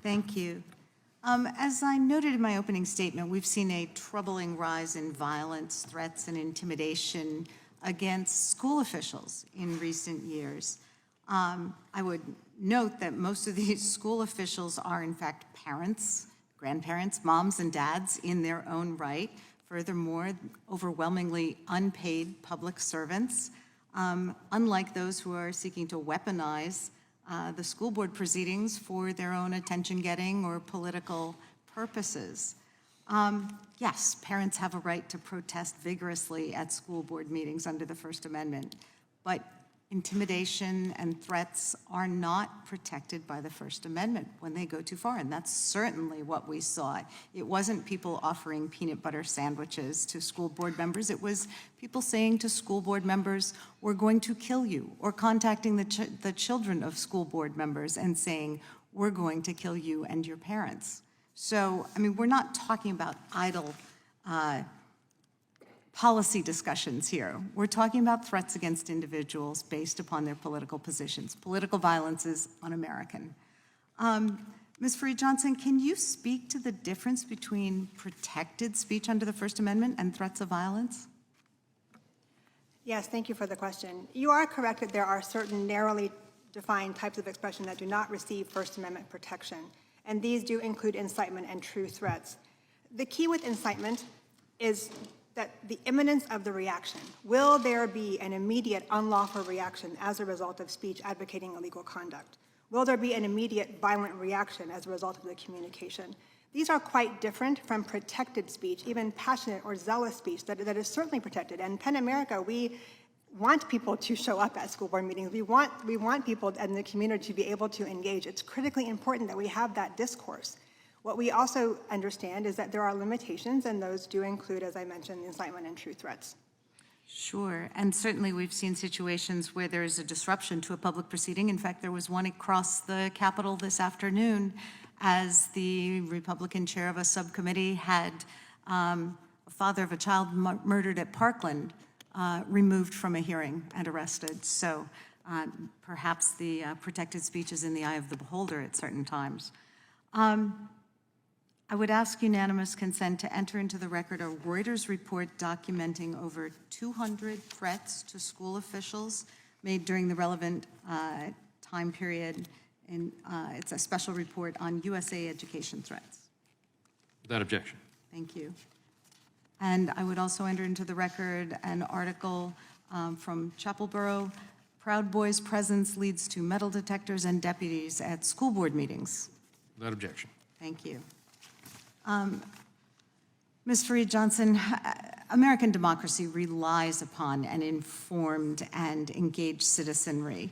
S2: Thank you. As I noted in my opening statement, we've seen a troubling rise in violence, threats, and intimidation against school officials in recent years. I would note that most of these school officials are, in fact, parents, grandparents, moms and dads in their own right. Furthermore, overwhelmingly unpaid public servants, unlike those who are seeking to weaponize the school board proceedings for their own attention-getting or political purposes. Yes, parents have a right to protest vigorously at school board meetings under the First Amendment, but intimidation and threats are not protected by the First Amendment when they go too far, and that's certainly what we saw. It wasn't people offering peanut butter sandwiches to school board members. It was people saying to school board members, we're going to kill you, or contacting the children of school board members and saying, we're going to kill you and your parents. So, I mean, we're not talking about idle policy discussions here. We're talking about threats against individuals based upon their political positions. Political violence is un-American. Ms. Freed-Johnson, can you speak to the difference between protected speech under the First Amendment and threats of violence?
S7: Yes, thank you for the question. You are correct that there are certain narrowly defined types of expression that do not receive First Amendment protection, and these do include incitement and true threats. The key with incitement is that the imminence of the reaction, will there be an immediate unlawful reaction as a result of speech advocating illegal conduct? Will there be an immediate violent reaction as a result of the communication? These are quite different from protected speech, even passionate or zealous speech that is certainly protected. And PEN America, we want people to show up at school board meetings. We want people in the community to be able to engage. It's critically important that we have that discourse. What we also understand is that there are limitations, and those do include, as I mentioned, incitement and true threats.
S2: Sure, and certainly we've seen situations where there is a disruption to a public proceeding. In fact, there was one across the Capitol this afternoon as the Republican chair of a subcommittee had a father of a child murdered at Parkland removed from a hearing and arrested. So perhaps the protected speech is in the eye of the beholder at certain times. I would ask unanimous consent to enter into the record a Reuters report documenting over 200 threats to school officials made during the relevant time period. It's a special report on USA education threats.
S1: Without objection.
S2: Thank you. And I would also enter into the record an article from Chapelboro, Proud Boys' presence leads to metal detectors and deputies at school board meetings.
S1: Without objection.
S2: Thank you. Ms. Fareed-Johnson, American democracy relies upon an informed and engaged citizenry.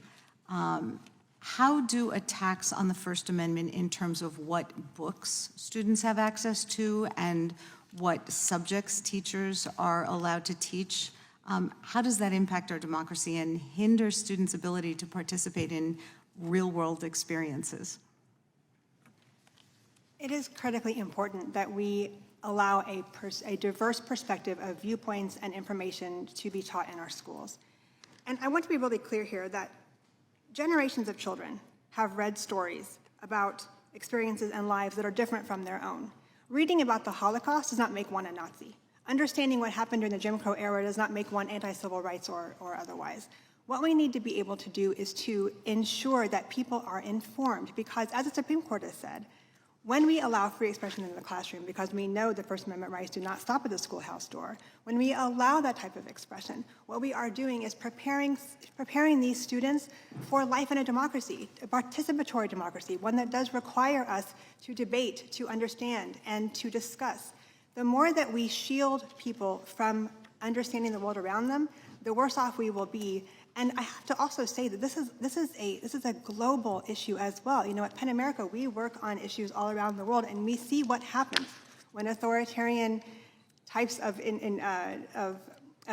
S2: How do attacks on the First Amendment in terms of what books students have access to and what subjects teachers are allowed to teach, how does that impact our democracy and hinder students' ability to participate in real-world experiences?
S7: It is critically important that we allow a diverse perspective of viewpoints and information to be taught in our schools. And I want to be really clear here that generations of children have read stories about experiences and lives that are different from their own. Reading about the Holocaust does not make one a Nazi. Understanding what happened during the Jim Crow era does not make one anti-civil rights or otherwise. What we need to be able to do is to ensure that people are informed, because as the Supreme Court has said, when we allow free expression in the classroom, because we know the First Amendment rights do not stop at the schoolhouse door, when we allow that type of expression, what we are doing is preparing these students for life in a democracy, a participatory democracy, one that does require us to debate, to understand, and to discuss. The more that we shield people from understanding the world around them, the worse off we will be. And I have to also say that this is a global issue as well. You know, at PEN America, we work on issues all around the world, and we see what happens when authoritarian types of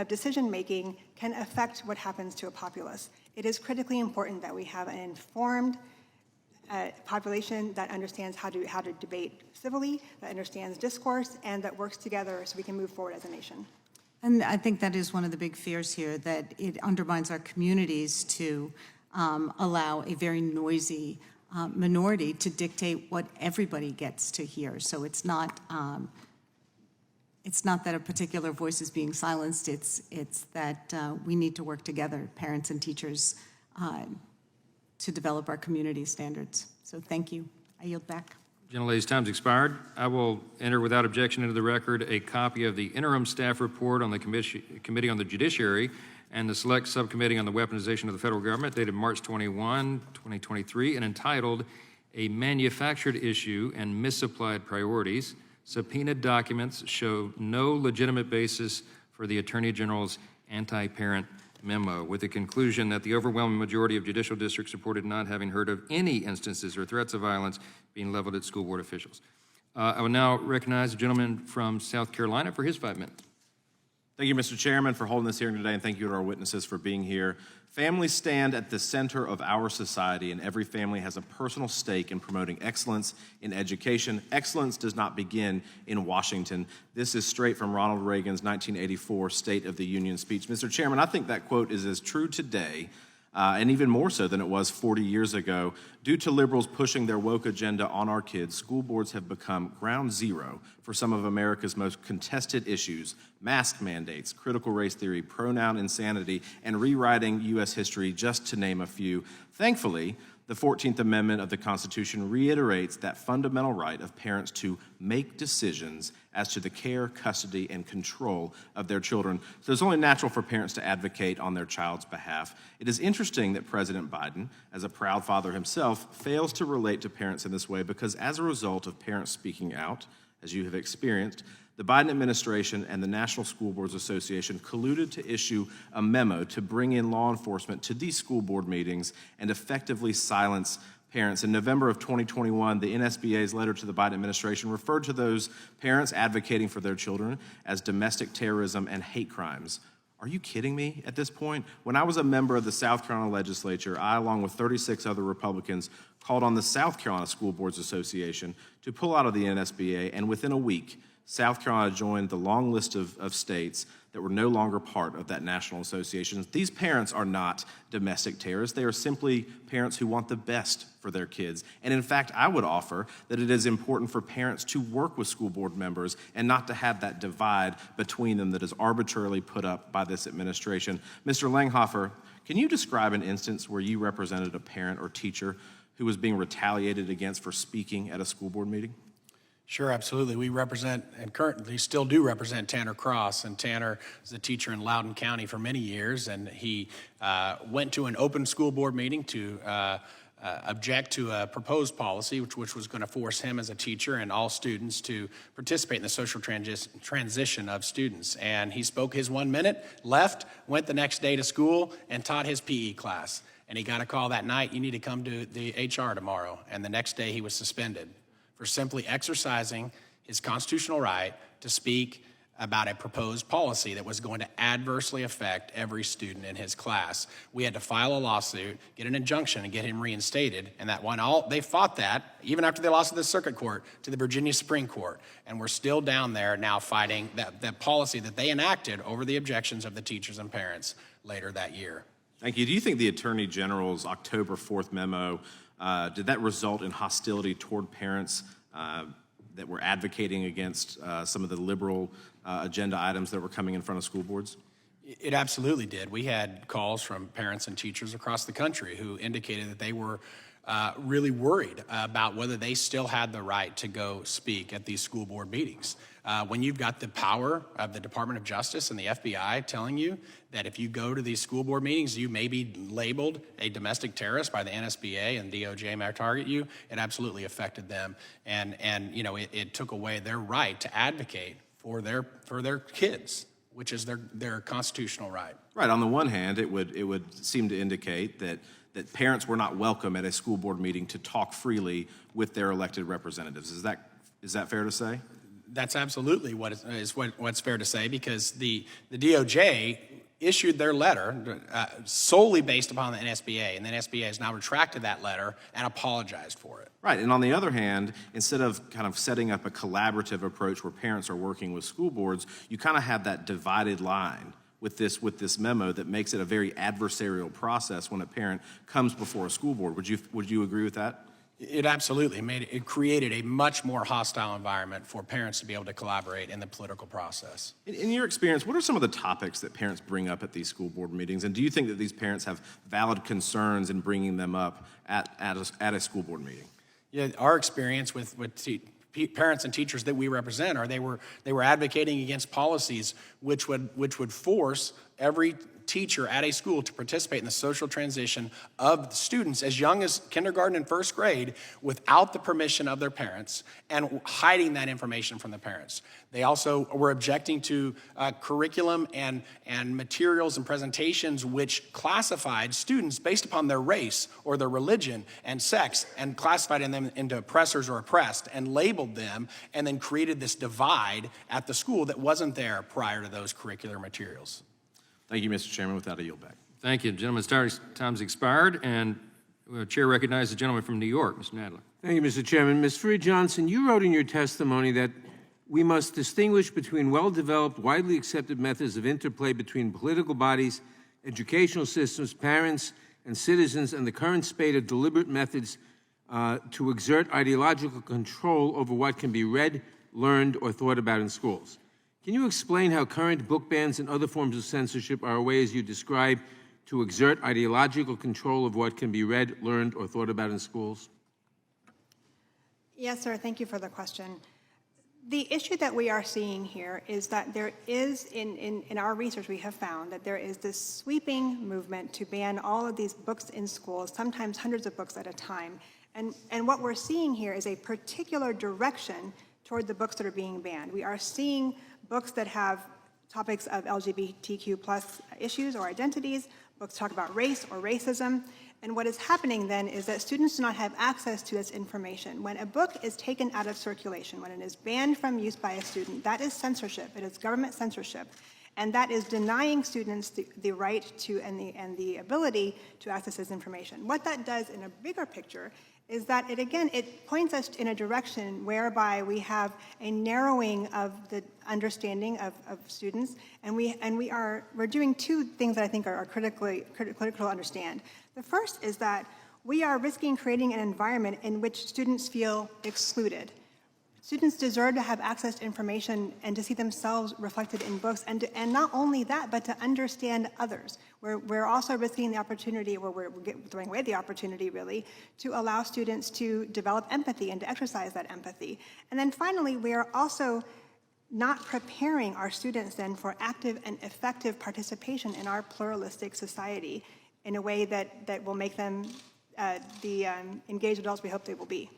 S7: decision-making can affect what happens to a populace. It is critically important that we have an informed population that understands how to debate civilly, that understands discourse, and that works together so we can move forward as a nation.
S2: And I think that is one of the big fears here, that it undermines our communities to allow a very noisy minority to dictate what everybody gets to hear. So it's not that a particular voice is being silenced, it's that we need to work together, parents and teachers, to develop our community standards. So thank you. I yield back.
S1: Gentlelady's time's expired. I will enter without objection into the record a copy of the interim staff report on the Committee on the Judiciary and the Select Subcommittee on the Weaponization of the Federal Government dated March 21, 2023, and entitled A Manufactured Issue and Misapplied Priorities. Subpoenaed documents show no legitimate basis for the Attorney General's anti-parent memo, with the conclusion that the overwhelming majority of judicial districts reported not having heard of any instances or threats of violence being leveled at school board officials. I will now recognize the gentleman from South Carolina for his 5 minutes.
S9: Thank you, Mr. Chairman, for holding this hearing today, and thank you to our witnesses for being here. Families stand at the center of our society, and every family has a personal stake in promoting excellence in education. Excellence does not begin in Washington. This is straight from Ronald Reagan's 1984 State of the Union speech. Mr. Chairman, I think that quote is as true today and even more so than it was 40 years ago. Due to liberals pushing their woke agenda on our kids, school boards have become ground zero for some of America's most contested issues: mask mandates, critical race theory, pronoun insanity, and rewriting U.S. history, just to name a few. Thankfully, the 14th Amendment of the Constitution reiterates that fundamental right of parents to make decisions as to the care, custody, and control of their children. So it's only natural for parents to advocate on their child's behalf. It is interesting that President Biden, as a proud father himself, fails to relate to parents in this way because as a result of parents speaking out, as you have experienced, the Biden administration and the National School Boards Association colluded to issue a memo to bring in law enforcement to these school board meetings and effectively silence parents. In November of 2021, the NSBA's letter to the Biden administration referred to those parents advocating for their children as domestic terrorism and hate crimes. Are you kidding me at this point? When I was a member of the South Carolina legislature, I, along with 36 other Republicans, called on the South Carolina School Boards Association to pull out of the NSBA, and within a week, South Carolina joined the long list of states that were no longer part of that national association. These parents are not domestic terrorists. They are simply parents who want the best for their kids. And in fact, I would offer that it is important for parents to work with school board members and not to have that divide between them that is arbitrarily put up by this administration. Mr. Langhofer, can you describe an instance where you represented a parent or teacher who was being retaliated against for speaking at a school board meeting?
S5: Sure, absolutely. We represent and currently still do represent Tanner Cross, and Tanner was a teacher in Loudoun County for many years, and he went to an open school board meeting to object to a proposed policy which was going to force him as a teacher and all students to participate in the social transition of students. And he spoke his 1 minute, left, went the next day to school, and taught his PE class. And he got a call that night, you need to come to the HR tomorrow. And the next day he was suspended for simply exercising his constitutional right to speak about a proposed policy that was going to adversely affect every student in his class. We had to file a lawsuit, get an injunction, and get him reinstated, and that won all. They fought that, even after they lost to the circuit court, to the Virginia Supreme Court, and we're still down there now fighting that policy that they enacted over the objections of the teachers and parents later that year.
S9: Thank you. Do you think the Attorney General's October 4th memo, did that result in hostility toward parents that were advocating against some of the liberal agenda items that were coming in front of school boards?
S5: It absolutely did. We had calls from parents and teachers across the country who indicated that they were really worried about whether they still had the right to go speak at these school board meetings. When you've got the power of the Department of Justice and the FBI telling you that if you go to these school board meetings, you may be labeled a domestic terrorist by the NSBA and DOJ may target you, it absolutely affected them. And you know, it took away their right to advocate for their kids, which is their constitutional right.
S9: Right. On the one hand, it would seem to indicate that parents were not welcome at a school board meeting to talk freely with their elected representatives. Is that fair to say?
S5: That's absolutely what's fair to say, because the DOJ issued their letter solely based upon the NSBA, and the NSBA has now retracted that letter and apologized for it.
S9: Right, and on the other hand, instead of kind of setting up a collaborative approach where parents are working with school boards, you kind of have that divided line with this memo that makes it a very adversarial process when a parent comes before a school board. Would you agree with that?
S5: It absolutely it created a much more hostile environment for parents to be able to collaborate in the political process.
S9: In your experience, what are some of the topics that parents bring up at these school board meetings? And do you think that these parents have valid concerns in bringing them up at a school board meeting?
S5: Yeah, our experience with parents and teachers that we represent are they were advocating against policies which would force every teacher at a school to participate in the social transition of students as young as kindergarten and first grade without the permission of their parents and hiding that information from the parents. They also were objecting to curriculum and materials and presentations which classified students based upon their race or their religion and sex and classified them into oppressors or oppressed and labeled them, and then created this divide at the school that wasn't there prior to those curricular materials.
S9: Thank you, Mr. Chairman. With that, I yield back.
S1: Thank you. Gentleman's time's expired, and the chair recognizes the gentleman from New York, Mr. Nadler.
S3: Thank you, Mr. Chairman. Ms. Freed-Johnson, you wrote in your testimony that we must distinguish between well-developed, widely accepted methods of interplay between political bodies, educational systems, parents, and citizens, and the current spate of deliberate methods to exert ideological control over what can be read, learned, or thought about in schools. Can you explain how current book bans and other forms of censorship are ways you describe to exert ideological control of what can be read, learned, or thought about in schools?
S7: Yes, sir. Thank you for the question. The issue that we are seeing here is that there is, in our research, we have found that there is this sweeping movement to ban all of these books in schools, sometimes hundreds of books at a time. And what we're seeing here is a particular direction toward the books that are being banned. We are seeing books that have topics of LGBTQ plus issues or identities, books talk about race or racism. And what is happening then is that students do not have access to this information. When a book is taken out of circulation, when it is banned from use by a student, that is censorship. It is government censorship. And that is denying students the right to and the ability to access this information. What that does in a bigger picture is that it points us in a direction whereby we have a narrowing of the understanding of students, and we're doing two things that I think are critical to understand. The first is that we are risking creating an environment in which students feel excluded. Students deserve to have access to information and to see themselves reflected in books, and not only that, but to understand others. We're also risking the opportunity, or we're throwing away the opportunity, really, to allow students to develop empathy and to exercise that empathy. And then finally, we are also not preparing our students then for active and effective participation in our pluralistic society in a way that will make them the engaged adults we hope they will be.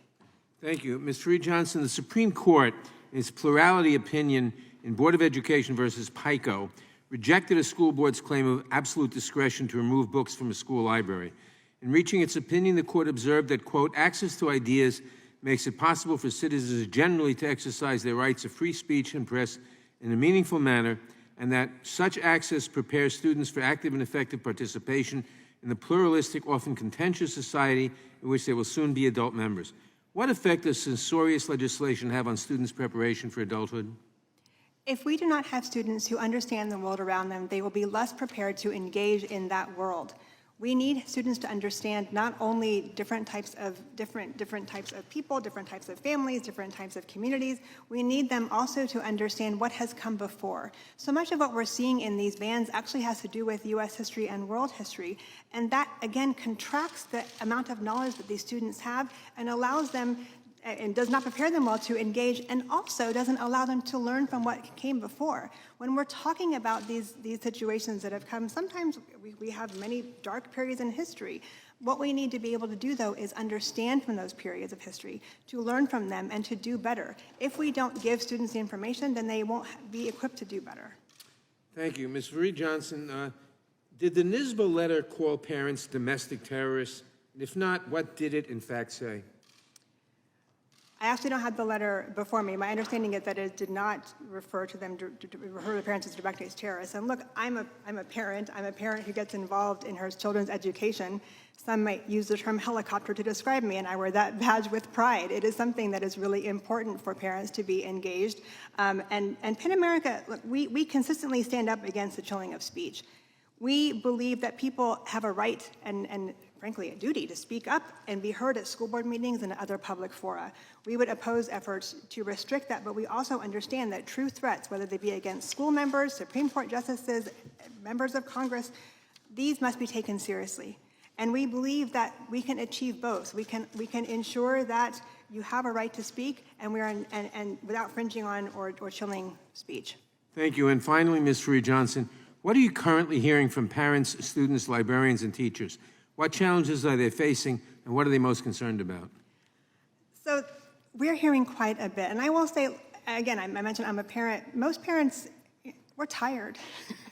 S3: Thank you. Ms. Fareed-Johnson, the Supreme Court, in its plurality opinion in Board of Education versus PICO, rejected a school board's claim of absolute discretion to remove books from a school library. In reaching its opinion, the court observed that, quote, access to ideas makes it possible for citizens generally to exercise their rights of free speech and press in a meaningful manner, and that such access prepares students for active and effective participation in the pluralistic, often contentious society in which they will soon be adult members. What effect does censorious legislation have on students' preparation for adulthood?
S7: If we do not have students who understand the world around them, they will be less prepared to engage in that world. We need students to understand not only different types of people, different types of families, different types of communities. We need them also to understand what has come before. So much of what we're seeing in these bans actually has to do with U.S. history and world history, and that again contracts the amount of knowledge that these students have and allows them and does not prepare them well to engage, and also doesn't allow them to learn from what came before. When we're talking about these situations that have come, sometimes we have many dark periods in history. What we need to be able to do, though, is understand from those periods of history, to learn from them, and to do better. If we don't give students the information, then they won't be equipped to do better.
S3: Thank you. Ms. Fareed-Johnson, did the NSBA letter call parents domestic terrorists? And if not, what did it in fact say?
S7: I actually don't have the letter before me. My understanding is that it did not refer to them, to refer to the parents as domestic terrorists. And look, I'm a parent. I'm a parent who gets involved in her children's education. Some might use the term helicopter to describe me, and I wear that badge with pride. It is something that is really important for parents to be engaged. And PEN America, look, we consistently stand up against the chilling of speech. We believe that people have a right and frankly, a duty to speak up and be heard at school board meetings and other public fora. We would oppose efforts to restrict that, but we also understand that true threats, whether they be against school members, Supreme Court justices, members of Congress, these must be taken seriously. And we believe that we can achieve both. We can ensure that you have a right to speak, and without infringing on or chilling speech.
S3: Thank you. And finally, Ms. Fareed-Johnson, what are you currently hearing from parents, students, librarians, and teachers? What challenges are they facing, and what are they most concerned about? So
S7: we're hearing quite a bit. And I will say, again, I mentioned I'm a parent. Most parents, we're tired.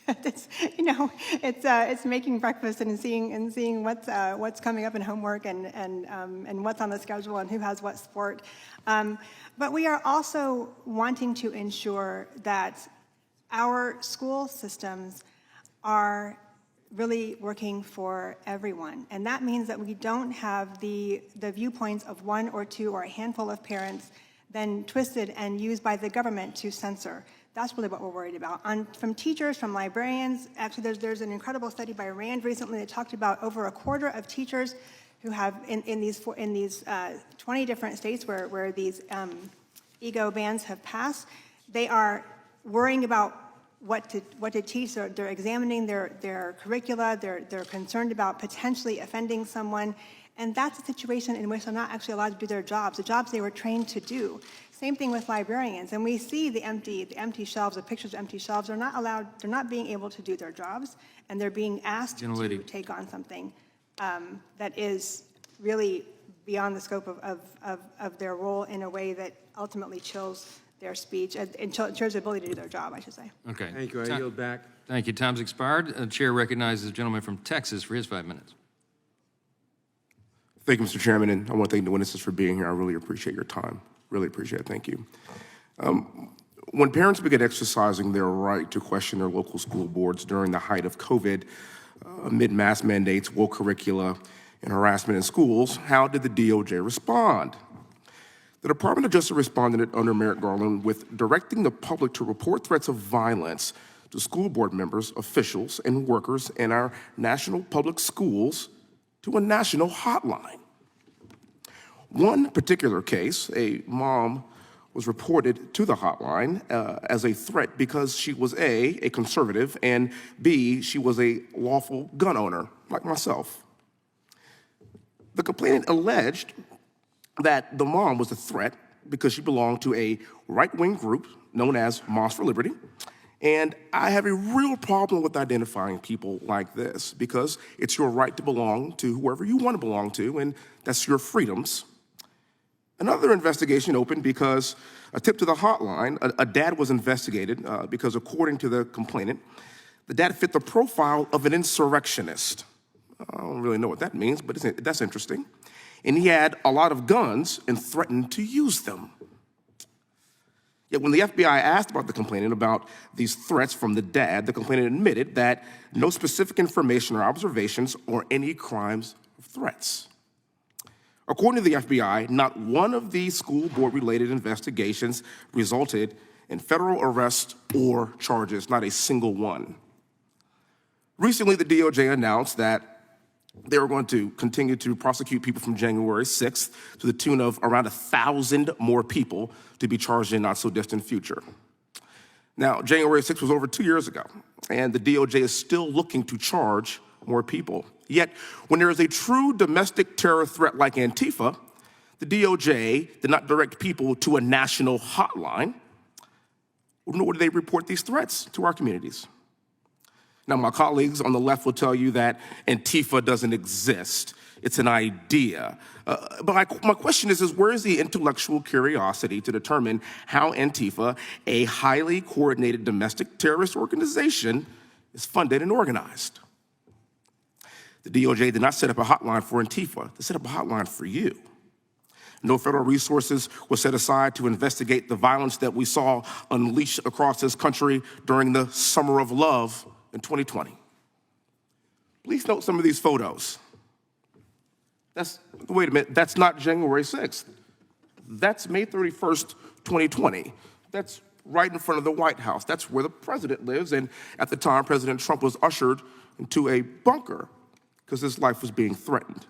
S7: It's making breakfast and seeing what's coming up in homework and what's on the schedule and who has what sport. But we are also wanting to ensure that our school systems are really working for everyone. And that means that we don't have the viewpoints of one or two or a handful of parents then twisted and used by the government to censor. That's really what we're worried about. From teachers, from librarians, actually there's an incredible study by Rand recently that talked about over a quarter of teachers who have in these 20 different states where these ego bans have passed, they are worrying about what to teach. They're examining their curricula. They're concerned about potentially offending someone. And that's a situation in which they're not actually allowed to do their jobs, the jobs they were trained to do. Same thing with librarians, and we see the empty shelves, the pictures of empty shelves. They're not being able to do their jobs, and they're being asked to take on something that is really beyond the scope of their role in a way that ultimately chills their speech and chills their ability to do their job, I should say.
S1: Okay.
S3: Thank you. I yield back.
S1: Thank you. Time's expired. The chair recognizes the gentleman from Texas for his 5 minutes.
S10: Thank you, Mr. Chairman, and I want to thank the witnesses for being here. I really appreciate your time. Really appreciate it. Thank you. When parents begin exercising their right to question their local school boards during the height of COVID, amid mass mandates, woke curricula, and harassment in schools, how did the DOJ respond? The Department of Justice responded under Merrick Garland with directing the public to report threats of violence to school board members, officials, and workers in our national public schools to a national hotline. One particular case, a mom was reported to the hotline as a threat because she was A, conservative, and B, she was a lawful gun owner, like myself. The complainant alleged that the mom was a threat because she belonged to a right-wing group known as Moms for Liberty. And I have a real problem with identifying people like this because it's your right to belong to whoever you want to belong to, and that's your freedoms. Another investigation opened because a tip to the hotline, a dad was investigated because according to the complainant, the dad fit the profile of an insurrectionist. I don't really know what that means, but that's interesting. And he had a lot of guns and threatened to use them. Yet when the FBI asked about the complainant about these threats from the dad, the complainant admitted that no specific information or observations or any crimes or threats. According to the FBI, not one of these school board-related investigations resulted in federal arrest or charges, not a single one. Recently, the DOJ announced that they were going to continue to prosecute people from January 6th to the tune of around 1,000 more people to be charged in not so distant future. Now, January 6th was over 2 years ago, and the DOJ is still looking to charge more people. Yet, when there is a true domestic terror threat like Antifa, the DOJ did not direct people to a national hotline, nor did they report these threats to our communities. Now, my colleagues on the left will tell you that Antifa doesn't exist. It's an idea. But my question is where is the intellectual curiosity to determine how Antifa, a highly coordinated domestic terrorist organization, is funded and organized? The DOJ did not set up a hotline for Antifa. They set up a hotline for you. No federal resources were set aside to investigate the violence that we saw unleashed across this country during the Summer of Love in 2020. Please note some of these photos. Wait a minute, that's not January 6th. That's May 31st, 2020. That's right in front of the White House. That's where the president lives, and at the time, President Trump was ushered into a bunker because his life was being threatened.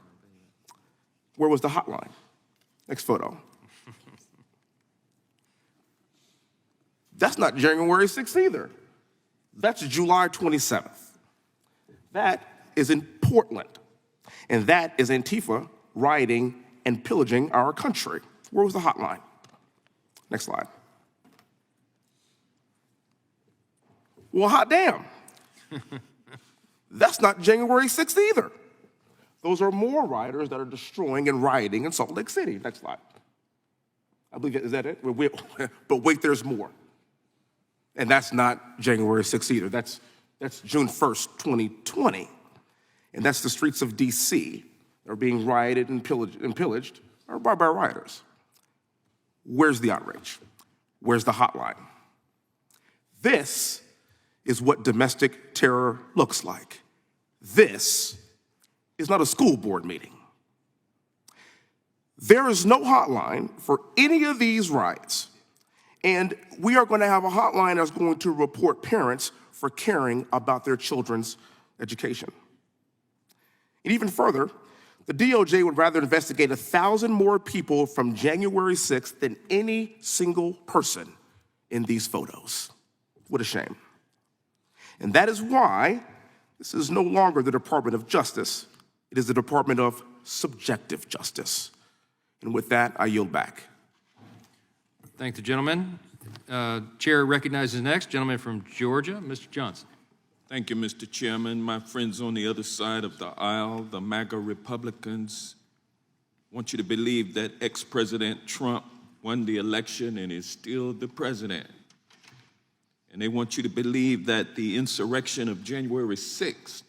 S10: Where was the hotline? Next photo. That's not January 6th either. That's July 27th. That is in Portland. And that is Antifa rioting and pillaging our country. Where was the hotline? Next slide. Well, hot damn. That's not January 6th either. Those are more rioters that are destroying and rioting in Salt Lake City. Next slide. I believe, is that it? But wait, there's more. And that's not January 6th either. That's June 1st, 2020. And that's the streets of D.C. that are being rioted and pillaged by rioters. Where's the outrage? Where's the hotline? This is what domestic terror looks like. This is not a school board meeting. There is no hotline for any of these riots. And we are going to have a hotline that's going to report parents for caring about their children's education. And even further, the DOJ would rather investigate 1,000 more people from January 6th than any single person in these photos. What a shame. And that is why this is no longer the Department of Justice. It is the Department of Subjective Justice. And with that, I yield back.
S1: Thank the gentleman. Chair recognizes next, gentleman from Georgia, Mr. Johnson.
S11: Thank you, Mr. Chairman. My friends on the other side of the aisle, the MAGA Republicans, want you to believe that ex-President Trump won the election and is still the president. And they want you to believe that the insurrection of January 6th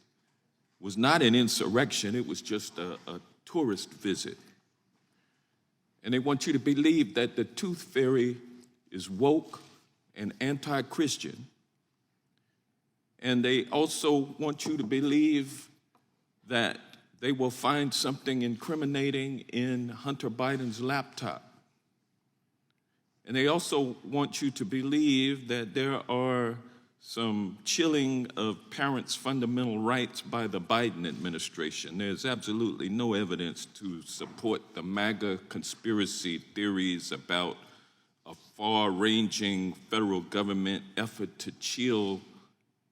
S11: was not an insurrection, it was just a tourist visit. And they want you to believe that the Tooth Fairy is woke and anti-Christian. And they also want you to believe that they will find something incriminating in Hunter Biden's laptop. And they also want you to believe that there are some chilling of parents' fundamental rights by the Biden administration. There's absolutely no evidence to support the MAGA conspiracy theories about a far-ranging federal government effort to chill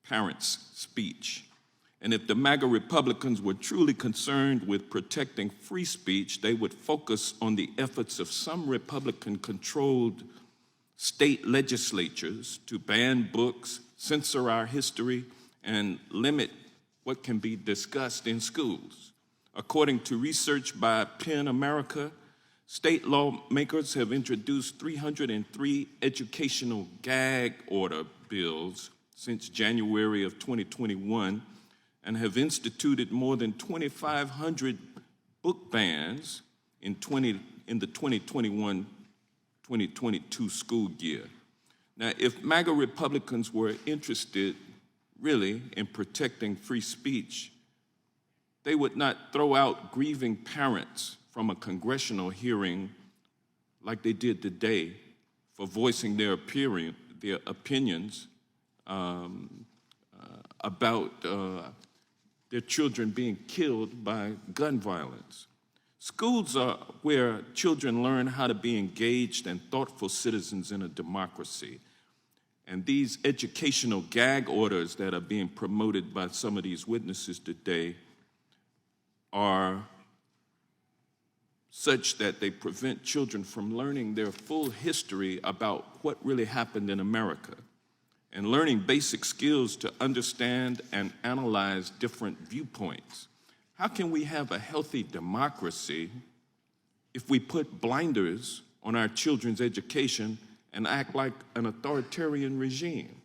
S11: parents' speech. And if the MAGA Republicans were truly concerned with protecting free speech, they would focus on the efforts of some Republican-controlled state legislatures to ban books, censor our history, and limit what can be discussed in schools. According to research by PEN America, state lawmakers have introduced 303 educational gag order bills since January of 2021 and have instituted more than 2,500 book bans in the 2021-2022 school year. Now, if MAGA Republicans were interested really in protecting free speech, they would not throw out grieving parents from a congressional hearing like they did today for voicing their opinions about their children being killed by gun violence. Schools are where children learn how to be engaged and thoughtful citizens in a democracy. And these educational gag orders that are being promoted by some of these witnesses today are such that they prevent children from learning their full history about what really happened in America and learning basic skills to understand and analyze different viewpoints. How can we have a healthy democracy if we put blinders on our children's education and act like an authoritarian regime?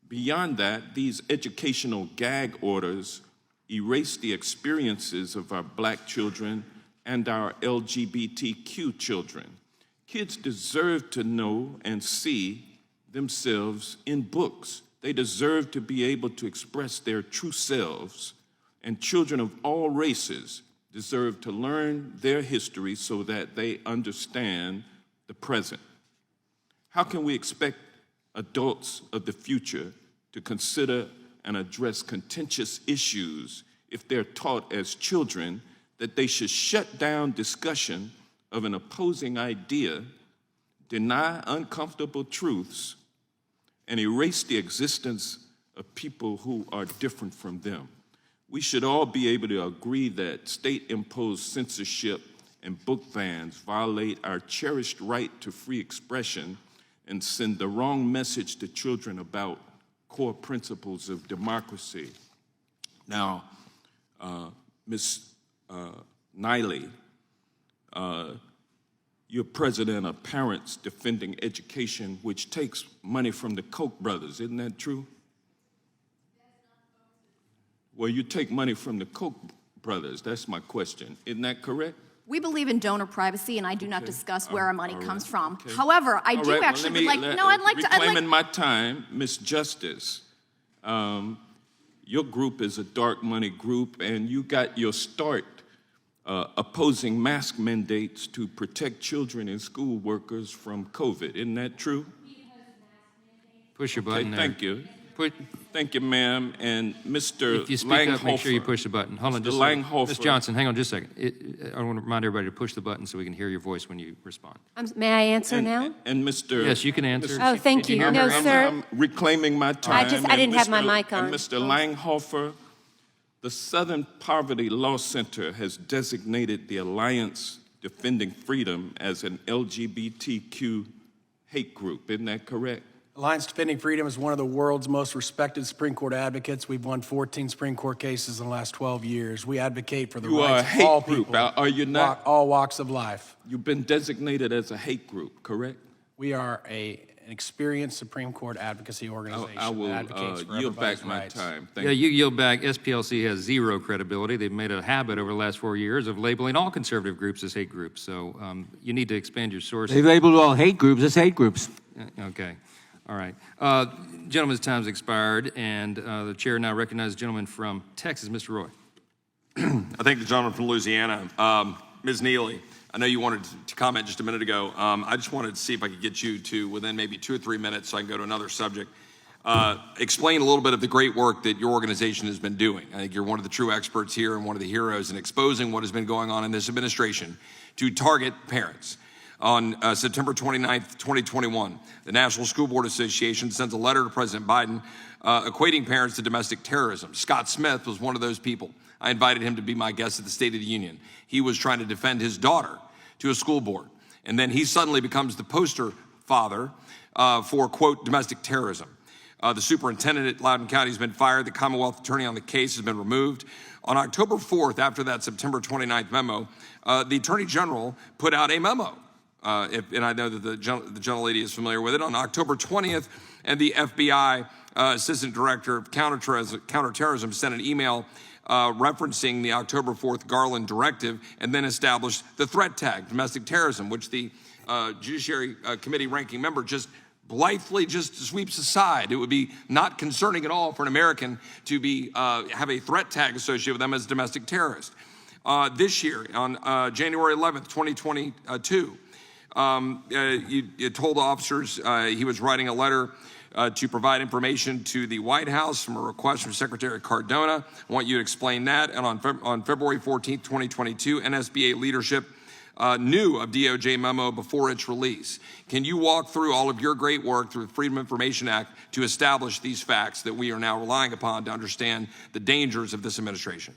S11: Beyond that, these educational gag orders erase the experiences of our Black children and our LGBTQ children. Kids deserve to know and see themselves in books. They deserve to be able to express their true selves, and children of all races deserve to learn their history so that they understand the present. How can we expect adults of the future to consider and address contentious issues if they're taught as children that they should shut down discussion of an opposing idea, deny uncomfortable truths, and erase the existence of people who are different from them? We should all be able to agree that state-imposed censorship and book bans violate our cherished right to free expression and send the wrong message to children about core principles of democracy. Now, Ms. Niley, you're president of Parents Defending Education, which takes money from the Koch brothers. Isn't that true? Well, you take money from the Koch brothers. That's my question. Isn't that correct?
S4: We believe in donor privacy, and I do not discuss where our money comes from. However, I do actually
S11: Reclaiming my time, Ms. Justice, your group is a dark money group, and you got your start opposing mask mandates to protect children and school workers from COVID. Isn't that true?
S1: Push your button there.
S11: Thank you. Thank you, ma'am. And Mr.
S1: If you speak up, make sure you push the button. Hold on just a second. Ms. Johnson, hang on just a second. I want to remind everybody to push the button so we can hear your voice when you respond.
S6: May I answer now?
S11: And Mr.
S1: Yes, you can answer.
S6: Oh, thank you. No, sir.
S11: I'm reclaiming my time.
S6: I didn't have my mic on.
S11: And Mr. Langhofer, the Southern Poverty Law Center has designated the Alliance Defending Freedom as an LGBTQ hate group. Isn't that correct?
S5: Alliance Defending Freedom is one of the world's most respected Supreme Court advocates. We've won 14 Supreme Court cases in the last 12 years. We advocate for the
S11: You are a
S5: rights of
S11: hate
S5: all
S11: group,
S5: people,
S11: are you not?
S5: all walks of life.
S11: You've been designated as a hate group, correct?
S5: We are an experienced Supreme Court advocacy organization
S11: I will
S5: that advocates for
S11: yield
S5: everybody's
S11: back my
S5: rights.
S11: time. Thank
S1: Yeah,
S11: you.
S1: you yield back. SPLC has zero credibility. They've made a habit over the last 4 years of labeling all conservative groups as hate groups. So you need to expand your sources.
S3: They labeled all hate groups as hate groups.
S1: Okay. All right. Gentleman's time's expired, and the chair now recognizes the gentleman from Texas, Mr. Roy.
S12: I thank the gentleman from Louisiana. Ms. Neely, I know you wanted to comment just a minute ago. I just wanted to see if I could get you to, within maybe 2 or 3 minutes, so I can go to another subject, explain a little bit of the great work that your organization has been doing. I think you're one of the true experts here and one of the heroes in exposing what has been going on in this administration to target parents. On September 29th, 2021, the National School Board Association sends a letter to President Biden equating parents to domestic terrorism. Scott Smith was one of those people. I invited him to be my guest at the State of the Union. He was trying to defend his daughter to a school board. And then he suddenly becomes the poster father for, quote, domestic terrorism. The superintendent at Loudoun County has been fired. The Commonwealth attorney on the case has been removed. On October 4th, after that September 29th memo, the Attorney General put out a memo. And I know that the gentlelady is familiar with it. On October 20th, and the FBI Assistant Director of Counterterrorism sent an email referencing the October 4th Garland directive, and then established the threat tag, domestic terrorism, which the Judiciary Committee ranking member just blithely just sweeps aside. It would be not concerning at all for an American to be have a threat tag associated with them as a domestic terrorist. This year, on January 11th, 2022, you told officers he was writing a letter to provide information to the White House from a request from Secretary Cardona. I want you to explain that. And on February 14th, 2022, NSBA leadership knew of DOJ memo before its release. Can you walk through all of your great work through the Freedom of Information Act to establish these facts that we are now relying upon to understand the dangers of this administration?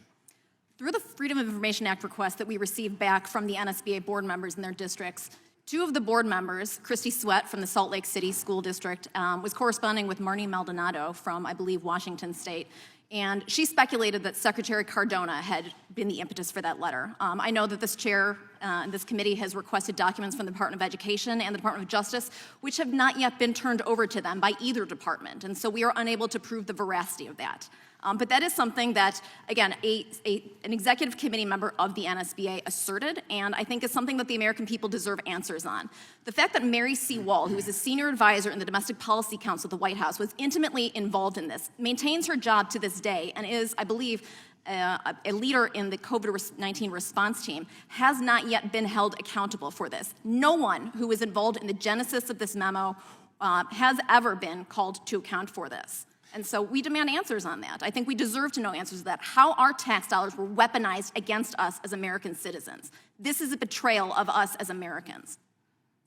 S4: Through the Freedom of Information Act request that we received back from the NSBA board members in their districts, 2 of the board members, Christy Sweat from the Salt Lake City School District, was corresponding with Marnie Maldonado from, I believe, Washington State. And she speculated that Secretary Cardona had been the impetus for that letter. I know that this chair and this committee has requested documents from the Department of Education and the Department of Justice, which have not yet been turned over to them by either department. And so we are unable to prove the veracity of that. But that is something that, again, an executive committee member of the NSBA asserted, and I think is something that the American people deserve answers on. The fact that Mary C. Wall, who is a senior advisor in the Domestic Policy Council at the White House, was intimately involved in this, maintains her job to this day, and is, I believe, a leader in the COVID-19 response team, has not yet been held accountable for this. No one who was involved in the genesis of this memo has ever been called to account for this. And so we demand answers on that. I think we deserve to know answers to that, how our tax dollars were weaponized against us as American citizens. This is a betrayal of us as Americans.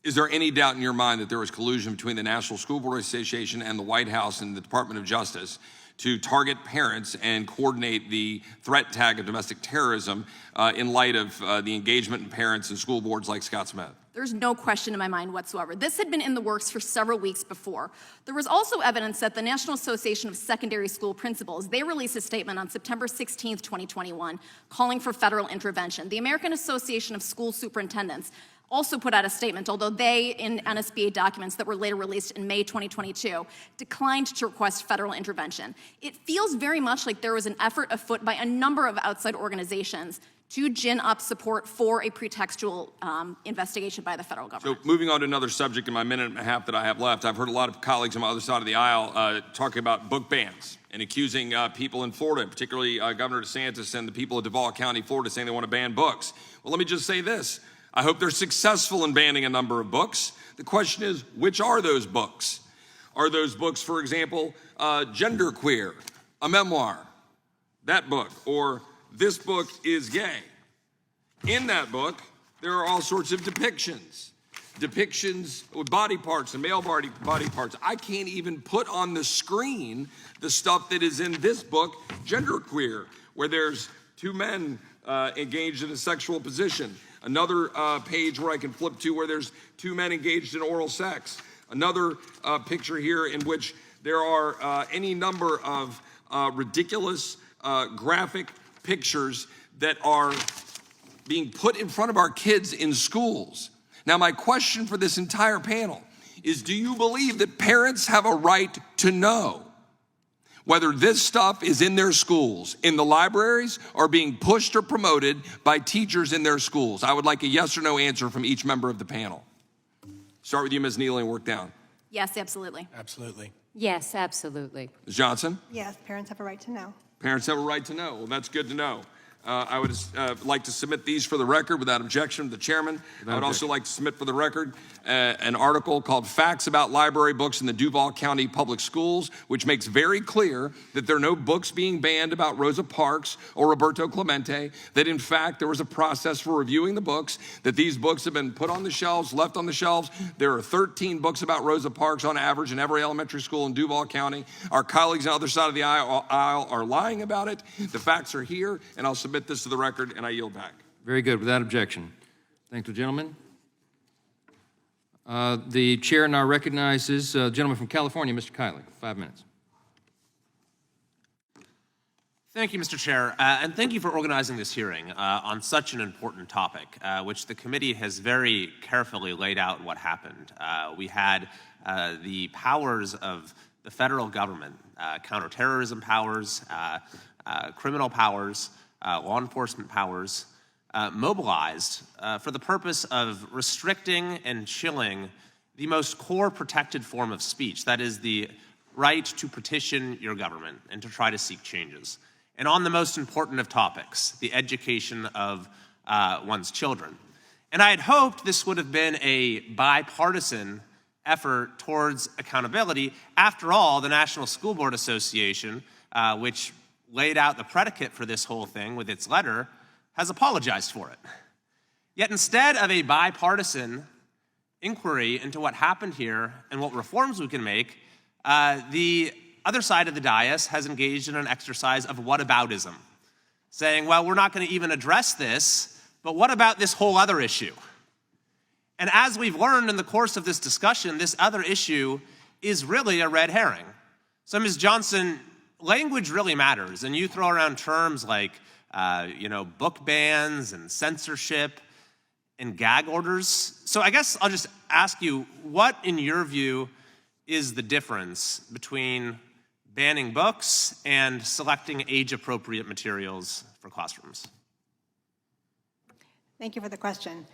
S12: Is there any doubt in your mind that there was collusion between the National School Board Association and the White House and the Department of Justice to target parents and coordinate the threat tag of domestic terrorism in light of the engagement in parents and school boards like Scott Smith?
S4: There's no question in my mind whatsoever. This had been in the works for several weeks before. There was also evidence that the National Association of Secondary School Principals, they released a statement on September 16th, 2021, calling for federal intervention. The American Association of School Superintendents also put out a statement, although they, in NSBA documents that were later released in May 2022, declined to request federal intervention. It feels very much like there was an effort afoot by a number of outside organizations to gin up support for a pretextual investigation by the federal government.
S12: So moving on to another subject in my minute and a half that I have left, I've heard a lot of colleagues on my other side of the aisle talking about book bans and accusing people in Florida, particularly Governor DeSantis and the people of Duval County, Florida, saying they want to ban books. Well, let me just say this. I hope they're successful in banning a number of books. The question is, which are those books? Are those books, for example, Genderqueer, a memoir, that book, or This Book is Gay? In that book, there are all sorts of depictions with body parts and male body parts. I can't even put on the screen the stuff that is in this book, Genderqueer, where there's 2 men engaged in a sexual position. Another page where I can flip to where there's 2 men engaged in oral sex. Another picture here in which there are any number of ridiculous graphic pictures that are being put in front of our kids in schools. Now, my question for this entire panel is, do you believe that parents have a right to know whether this stuff is in their schools, in the libraries, or being pushed or promoted by teachers in their schools? I would like a yes or no answer from each member of the panel. Start with you, Ms. Neely, and work down.
S4: Yes, absolutely.
S5: Absolutely.
S6: Yes, absolutely.
S12: Ms. Johnson?
S7: Yes, parents have a right to know.
S12: Parents have a right to know. Well, that's good to know. I would like to submit these for the record without objection to the chairman. I would also like to submit for the record an article called Facts About Library Books in the Duval County Public Schools, which makes very clear that there are no books being banned about Rosa Parks or Roberto Clemente, that in fact there was a process for reviewing the books, that these books have been put on the shelves, left on the shelves. There are 13 books about Rosa Parks on average in every elementary school in Duval County. Our colleagues on the other side of the aisle are lying about it. The facts are here, and I'll submit this to the record, and I yield back.
S1: Very good, without objection. Thank you, gentlemen. The chair now recognizes the gentleman from California, Mr. Kiley. 5 minutes.
S9: Thank you, Mr. Chair, and thank you for organizing this hearing on such an important topic, which the committee has very carefully laid out what happened. We had the powers of the federal government, counterterrorism powers, criminal powers, law enforcement powers, mobilized for the purpose of restricting and chilling the most core protected form of speech, that is the right to petition your government and to try to seek changes. And on the most important of topics, the education of one's children. And I had hoped this would have been a bipartisan effort towards accountability. After all, the National School Board Association, which laid out the predicate for this whole thing with its letter, has apologized for it. Yet instead of a bipartisan inquiry into what happened here and what reforms we can make, the other side of the dais has engaged in an exercise of whataboutism, saying, well, we're not going to even address this, but what about this whole other issue? And as we've learned in the course of this discussion, this other issue is really a red herring. So, Ms. Johnson, language really matters, and you throw around terms like, book bans and censorship and gag orders. So I guess I'll just ask you, what, in your view, is the difference between banning books and selecting age-appropriate materials for classrooms?
S7: Thank you for the question.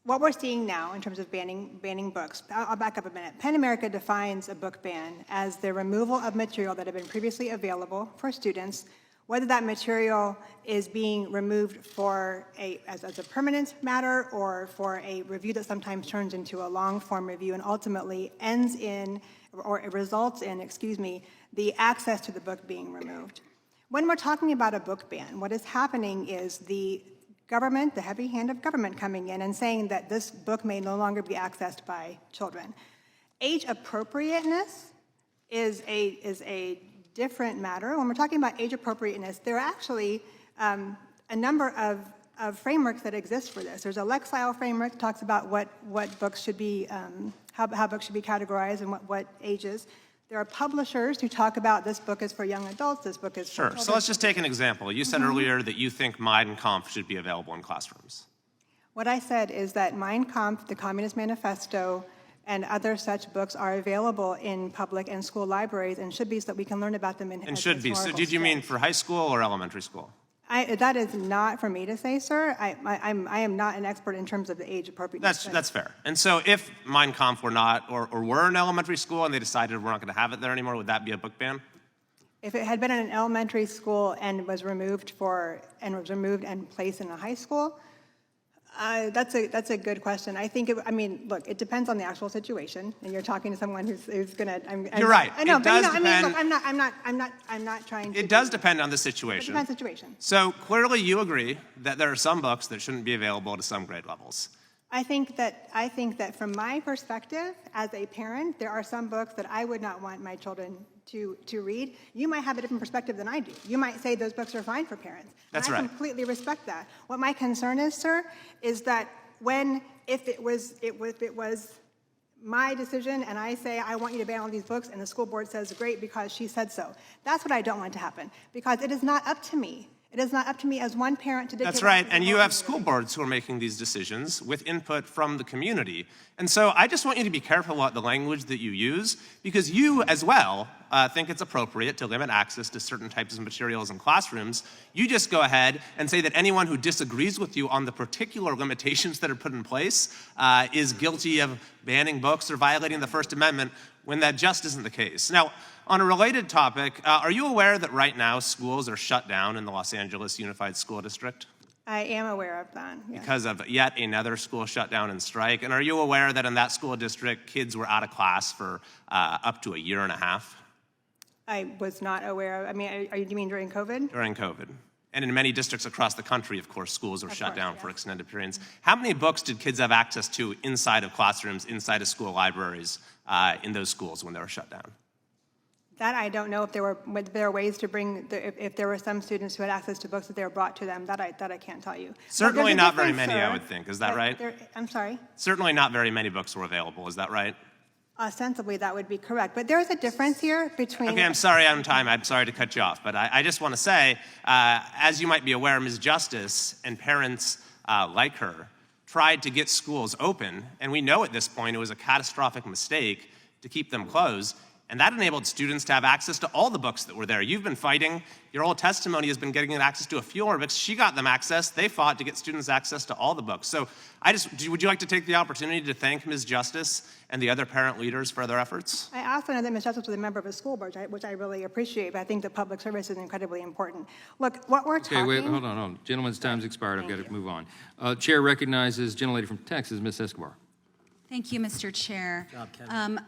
S7: What we're seeing now in terms of banning books, I'll back up a minute. PEN America defines a book ban as the removal of material that had been previously available for students, whether that material is being removed as a permanent matter or for a review that sometimes turns into a long-form review and ultimately ends in, or it results in, the access to the book being removed. When we're talking about a book ban, what is happening is the government, the heavy hand of government coming in and saying that this book may no longer be accessed by children. Age appropriateness is a different matter. When we're talking about age appropriateness, there are actually a number of frameworks that exist for this. There's a Lexile framework that talks about what books should be, how books should be categorized and what ages. There are publishers who talk about this book is for young adults, this book is for children.
S9: So let's just take an example. You said earlier that you think Mein Kampf should be available in classrooms.
S7: What I said is that Mein Kampf, the Communist Manifesto, and other such books are available in public and school libraries and should be so that we can learn about them in
S9: should be. So did you mean for high school or elementary school?
S7: That is not for me to say, sir. I am not an expert in terms of the age appropriateness.
S9: That's fair. And so if Mein Kampf were not, or were in elementary school and they decided we're not going to have it there anymore, would that be a book ban?
S7: If it had been in an elementary school and was removed and placed in a high school, that's a good question. I think look, it depends on the actual situation, and you're talking to someone who's gonna.
S9: You're right.
S7: I know,
S9: it
S7: but
S9: does depend.
S7: look, I'm not trying to.
S9: It does depend on the situation.
S7: It depends on the situation.
S9: So clearly, you agree that there are some books that shouldn't be available to some grade levels.
S7: I think that from my perspective as a parent, there are some books that I would not want my children to read. You might have a different perspective than I do. You might say those books are fine for parents.
S9: That's
S7: and I
S9: right.
S7: completely respect that. What my concern is, sir, is that when if it was my decision and I say, I want you to ban all these books, and the school board says, great, because she said so. That's what I don't want to happen, because it is not up to me. It is not up to me as one parent to dictate.
S13: That's right, and you have school boards who are making these decisions with input from the community. And so I just want you to be careful about the language that you use, because you as well think it's appropriate to limit access to certain types of materials in classrooms. You just go ahead and say that anyone who disagrees with you on the particular limitations that are put in place is guilty of banning books or violating the First Amendment, when that just isn't the case. Now, on a related topic, are you aware that right now schools are shut down in the Los Angeles Unified School District?
S7: I am aware of that. Yes.
S13: Because of yet another school shutdown and strike. And are you aware that in that school district, kids were out of class for up to a year and a half?
S7: I was not aware of. I mean, do you mean during COVID?
S13: During COVID. And in many districts across the country, of course, schools are shut down for extended periods. How many books did kids have access to inside of classrooms, inside of school libraries, in those schools when they were shut down?
S7: That I don't know if there were ways to bring, if there were some students who had access to books that they were brought to them. That I can't tell you.
S13: Certainly not very many, I would think. Is that right?
S7: I'm sorry?
S13: Certainly not very many books were available. Is that right?
S7: Ostensibly, that would be correct. But there is a difference here between...
S13: Okay, I'm sorry I'm sorry to cut you off. But I just want to say, as you might be aware, Ms. Justice and parents like her tried to get schools open. And we know at this point it was a catastrophic mistake to keep them closed. And that enabled students to have access to all the books that were there. You've been fighting. Your whole testimony has been getting access to a few more books. She got them access. They fought to get students access to all the books. So would you like to take the opportunity to thank Ms. Justice and the other parent leaders for their efforts?
S7: I also know that Ms. Justice was a member of a school board, which I really appreciate, but I think the public service is incredibly important. Look, what we're talking...
S1: Okay, wait, hold on. Gentleman's time's expired. I've got to move on. Chair recognizes gentlelady from Texas, Ms. Escobar.
S14: Thank you, Mr. Chair.
S15: Good job, Kevin.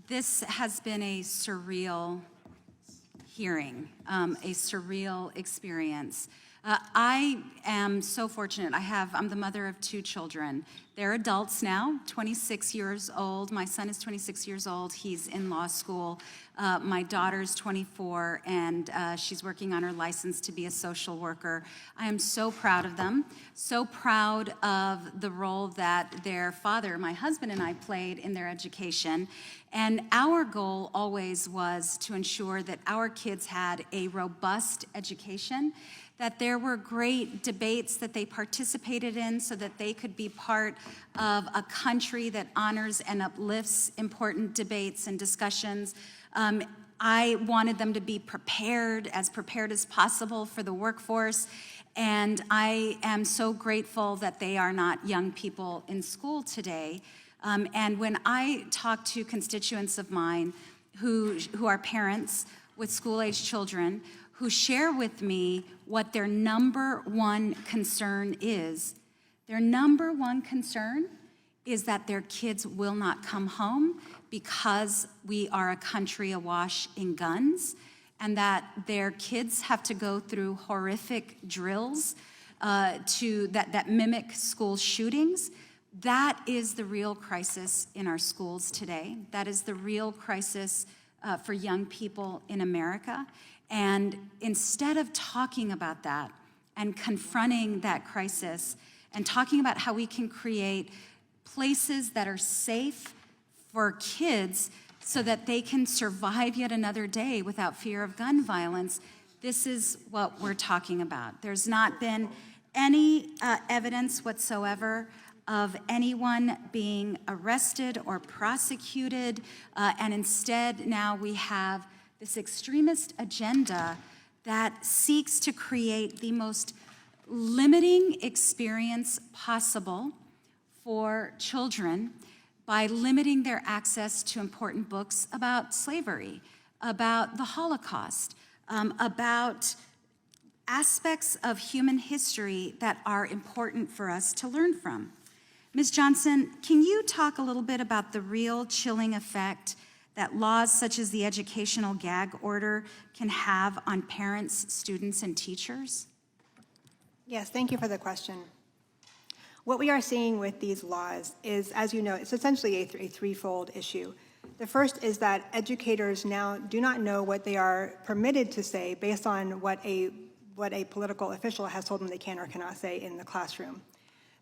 S14: This has been a surreal hearing, a surreal experience. I am so fortunate. I'm the mother of 2 children. They're adults now, 26 years old. My son is 26 years old. He's in law school. My daughter's 24, and she's working on her license to be a social worker. I am so proud of them, so proud of the role that their father, my husband, and I played in their education. And our goal always was to ensure that our kids had a robust education, that there were great debates that they participated in so that they could be part of a country that honors and uplifts important debates and discussions. I wanted them to be prepared as possible for the workforce, and I am so grateful that they are not young people in school today. And when I talk to constituents of mine who are parents with school-age children, who share with me what their number one concern is, their number one concern is that their kids will not come home because we are a country awash in guns, and that their kids have to go through horrific drills that mimic school shootings. That is the real crisis in our schools today. That is the real crisis for young people in America. And instead of talking about that and confronting that crisis and talking about how we can create places that are safe for kids so that they can survive yet another day without fear of gun violence, this is what we're talking about. There's not been any evidence whatsoever of anyone being arrested or prosecuted, and instead now we have this extremist agenda that seeks to create the most limiting experience possible for children by limiting their access to important books about slavery, about the Holocaust, about aspects of human history that are important for us to learn from. Ms. Johnson, can you talk a little bit about the real chilling effect that laws such as the educational gag order can have on parents, students, and teachers?
S7: Yes, thank you for the question. What we are seeing with these laws is, as you know, it's essentially a threefold issue. The first is that educators now do not know what they are permitted to say based on what a political official has told them they can or cannot say in the classroom.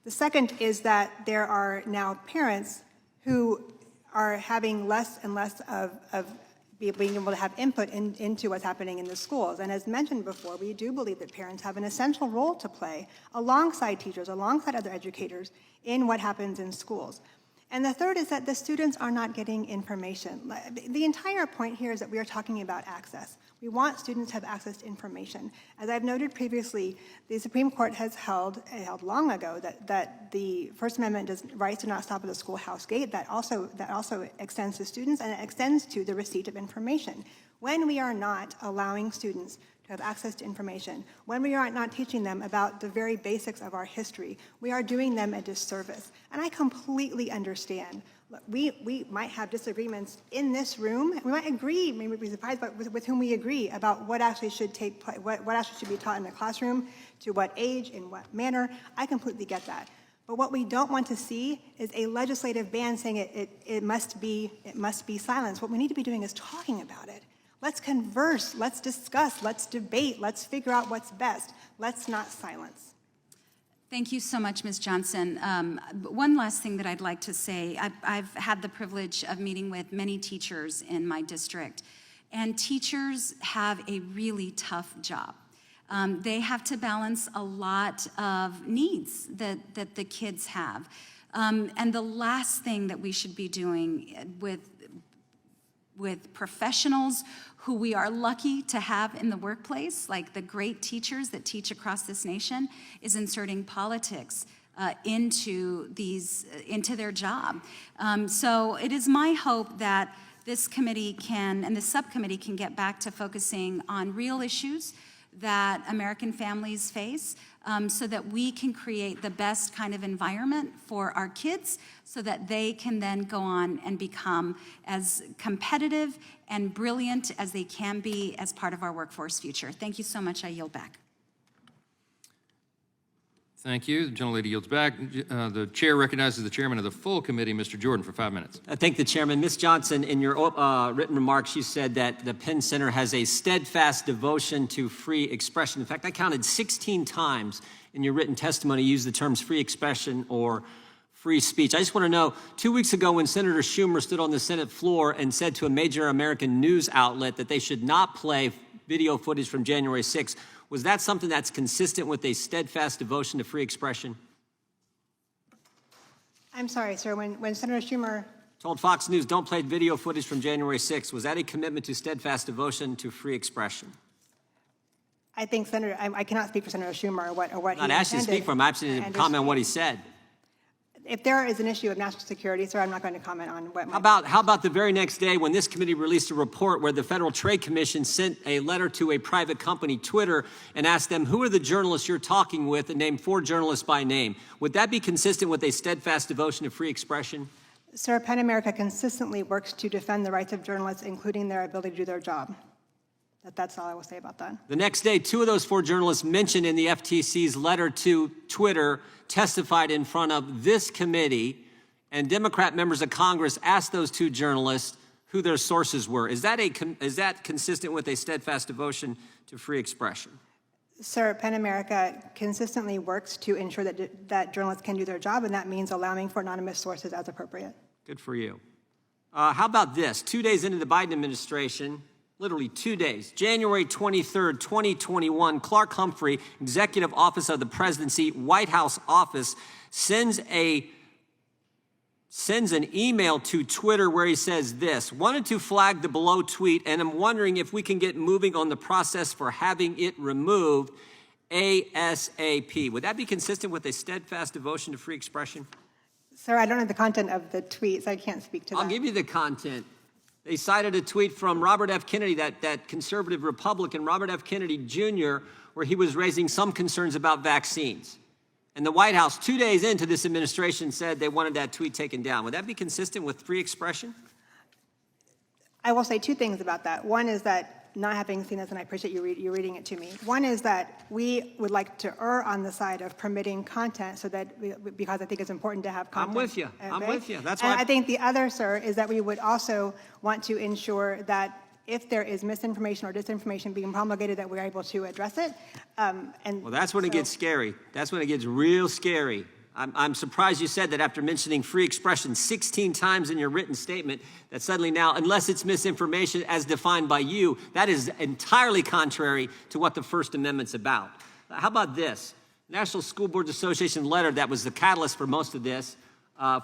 S7: The second is that there are now parents who are having less and less of being able to have input into what's happening in the schools. And as mentioned before, we do believe that parents have an essential role to play alongside teachers, alongside other educators in what happens in schools. And the third is that the students are not getting information. The entire point here is that we are talking about access. We want students to have access to information. As I've noted previously, the Supreme Court has held long ago that the First Amendment rights do not stop at the schoolhouse gate. That also extends to students, and it extends to the receipt of information. When we are not allowing students to have access to information, when we are not teaching them about the very basics of our history, we are doing them a disservice. And I completely understand. Look, we might have disagreements in this room. We might agree, maybe be surprised with whom we agree about what actually should take place, what actually should be taught in the classroom, to what age, in what manner. I completely get that. But what we don't want to see is a legislative ban saying it must be silenced. What we need to be doing is talking about it. Let's converse, let's discuss, let's debate, let's figure out what's best. Let's not silence.
S14: Thank you so much, Ms. Johnson. One last thing that I'd like to say. I've had the privilege of meeting with many teachers in my district, and teachers have a really tough job. They have to balance a lot of needs that the kids have. And the last thing that we should be doing with professionals who we are lucky to have in the workplace, like the great teachers that teach across this nation, is inserting politics into their job. So it is my hope that this committee can, and the subcommittee can, get back to focusing on real issues that American families face, so that we can create the best kind of environment for our kids, so that they can then go on and become as competitive and brilliant as they can be as part of our workforce future. Thank you so much. I yield back.
S1: Thank you. The gentlelady yields back. The chair recognizes the chairman of the full committee, Mr. Jordan, for 5 minutes.
S15: I thank the chairman. Ms. Johnson, in your written remarks, you said that the Penn Center has a steadfast devotion to free expression. In fact, I counted 16 times in your written testimony you used the terms free expression or free speech. I just want to know, 2 weeks ago when Senator Schumer stood on the Senate floor and said to a major American news outlet that they should not play video footage from January 6th, was that something that's consistent with a steadfast devotion to free expression?
S7: I'm sorry, sir, when Senator Schumer
S15: told Fox News, don't play video footage from January 6th, was that a commitment to steadfast devotion to free expression?
S7: I think I cannot speak for Senator Schumer or what he intended.
S15: I'm not asking to speak for him. I'm asking to comment on what he said.
S7: If there is an issue of national security, sir, I'm not going to comment on what.
S15: How about the very next day when this committee released a report where the Federal Trade Commission sent a letter to a private company, Twitter, and asked them, who are the journalists you're talking with, and named 4 journalists by name? Would that be consistent with a steadfast devotion to free expression?
S7: Sir, PEN America consistently works to defend the rights of journalists, including their ability to do their job. That's all I will say about that.
S15: The next day, 2 of those 4 journalists mentioned in the FTC's letter to Twitter testified in front of this committee, and Democrat members of Congress asked those 2 journalists who their sources were. Is that consistent with a steadfast devotion to free expression?
S7: Sir, PEN America consistently works to ensure that journalists can do their job, and that means allowing for anonymous sources as appropriate.
S15: Good for you. How about this? 2 days into the Biden administration, literally 2 days, January 23rd, 2021, Clark Humphrey, Executive Office of the Presidency, White House office, sends an email to Twitter where he says this: wanted to flag the below tweet, and I'm wondering if we can get moving on the process for having it removed ASAP. Would that be consistent with a steadfast devotion to free expression?
S7: Sir, I don't know the content of the tweet, so I can't speak to that.
S15: I'll give you the content. They cited a tweet from Robert F. Kennedy, that conservative Republican, Robert F. Kennedy Jr., where he was raising some concerns about vaccines. And the White House, 2 days into this administration, said they wanted that tweet taken down. Would that be consistent with free expression?
S7: I will say 2 things about that. One is that, not having seen this, and I appreciate you reading it to me. One is that we would like to err on the side of permitting content, so that because I think it's important to have content.
S15: I'm with you. I'm with you. That's why.
S7: And I think the other, sir, is that we would also want to ensure that if there is misinformation or disinformation being promulgated, that we're able to address it.
S15: Well, that's when it gets scary. That's when it gets real scary. I'm surprised you said that after mentioning free expression 16 times in your written statement, that suddenly now, unless it's misinformation as defined by you, that is entirely contrary to what the First Amendment's about. How about this? National School Boards Association letter that was the catalyst for most of this,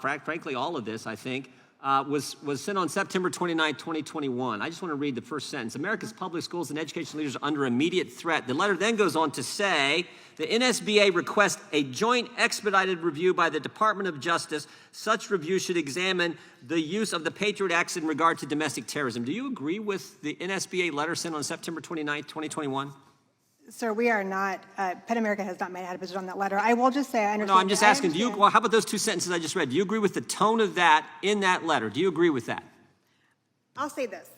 S15: frankly all of this, I think, was sent on September 29, 2021. I just want to read the first sentence. America's public schools and education leaders are under immediate threat. The letter then goes on to say, the NSBA requests a joint expedited review by the Department of Justice. Such review should examine the use of the Patriot Acts in regard to domestic terrorism. Do you agree with the NSBA letter sent on September 29, 2021?
S7: Sir, we are not, PEN America has not made a position on that letter. I will just say I understand.
S15: No, I'm just asking, well, how about those two sentences I just read? Do you agree with the tone of that in that letter? Do you agree with that?
S7: I'll say this,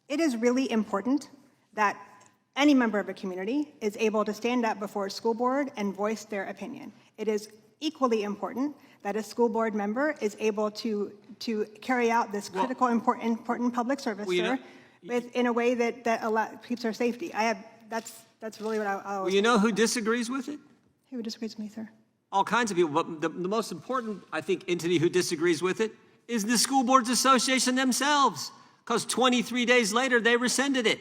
S7: it is really important that any member of a community is able to stand up before a school board and voice their opinion. It is equally important that a school board member is able to carry out this critical, important public service, sir, in a way that keeps our safety. That's really what I always.
S15: Well, you know who disagrees with it?
S7: Who disagrees with me, sir?
S15: All kinds of people, but the most important, I think, entity who disagrees with it is the School Boards Association themselves, because 23 days later, they rescinded it.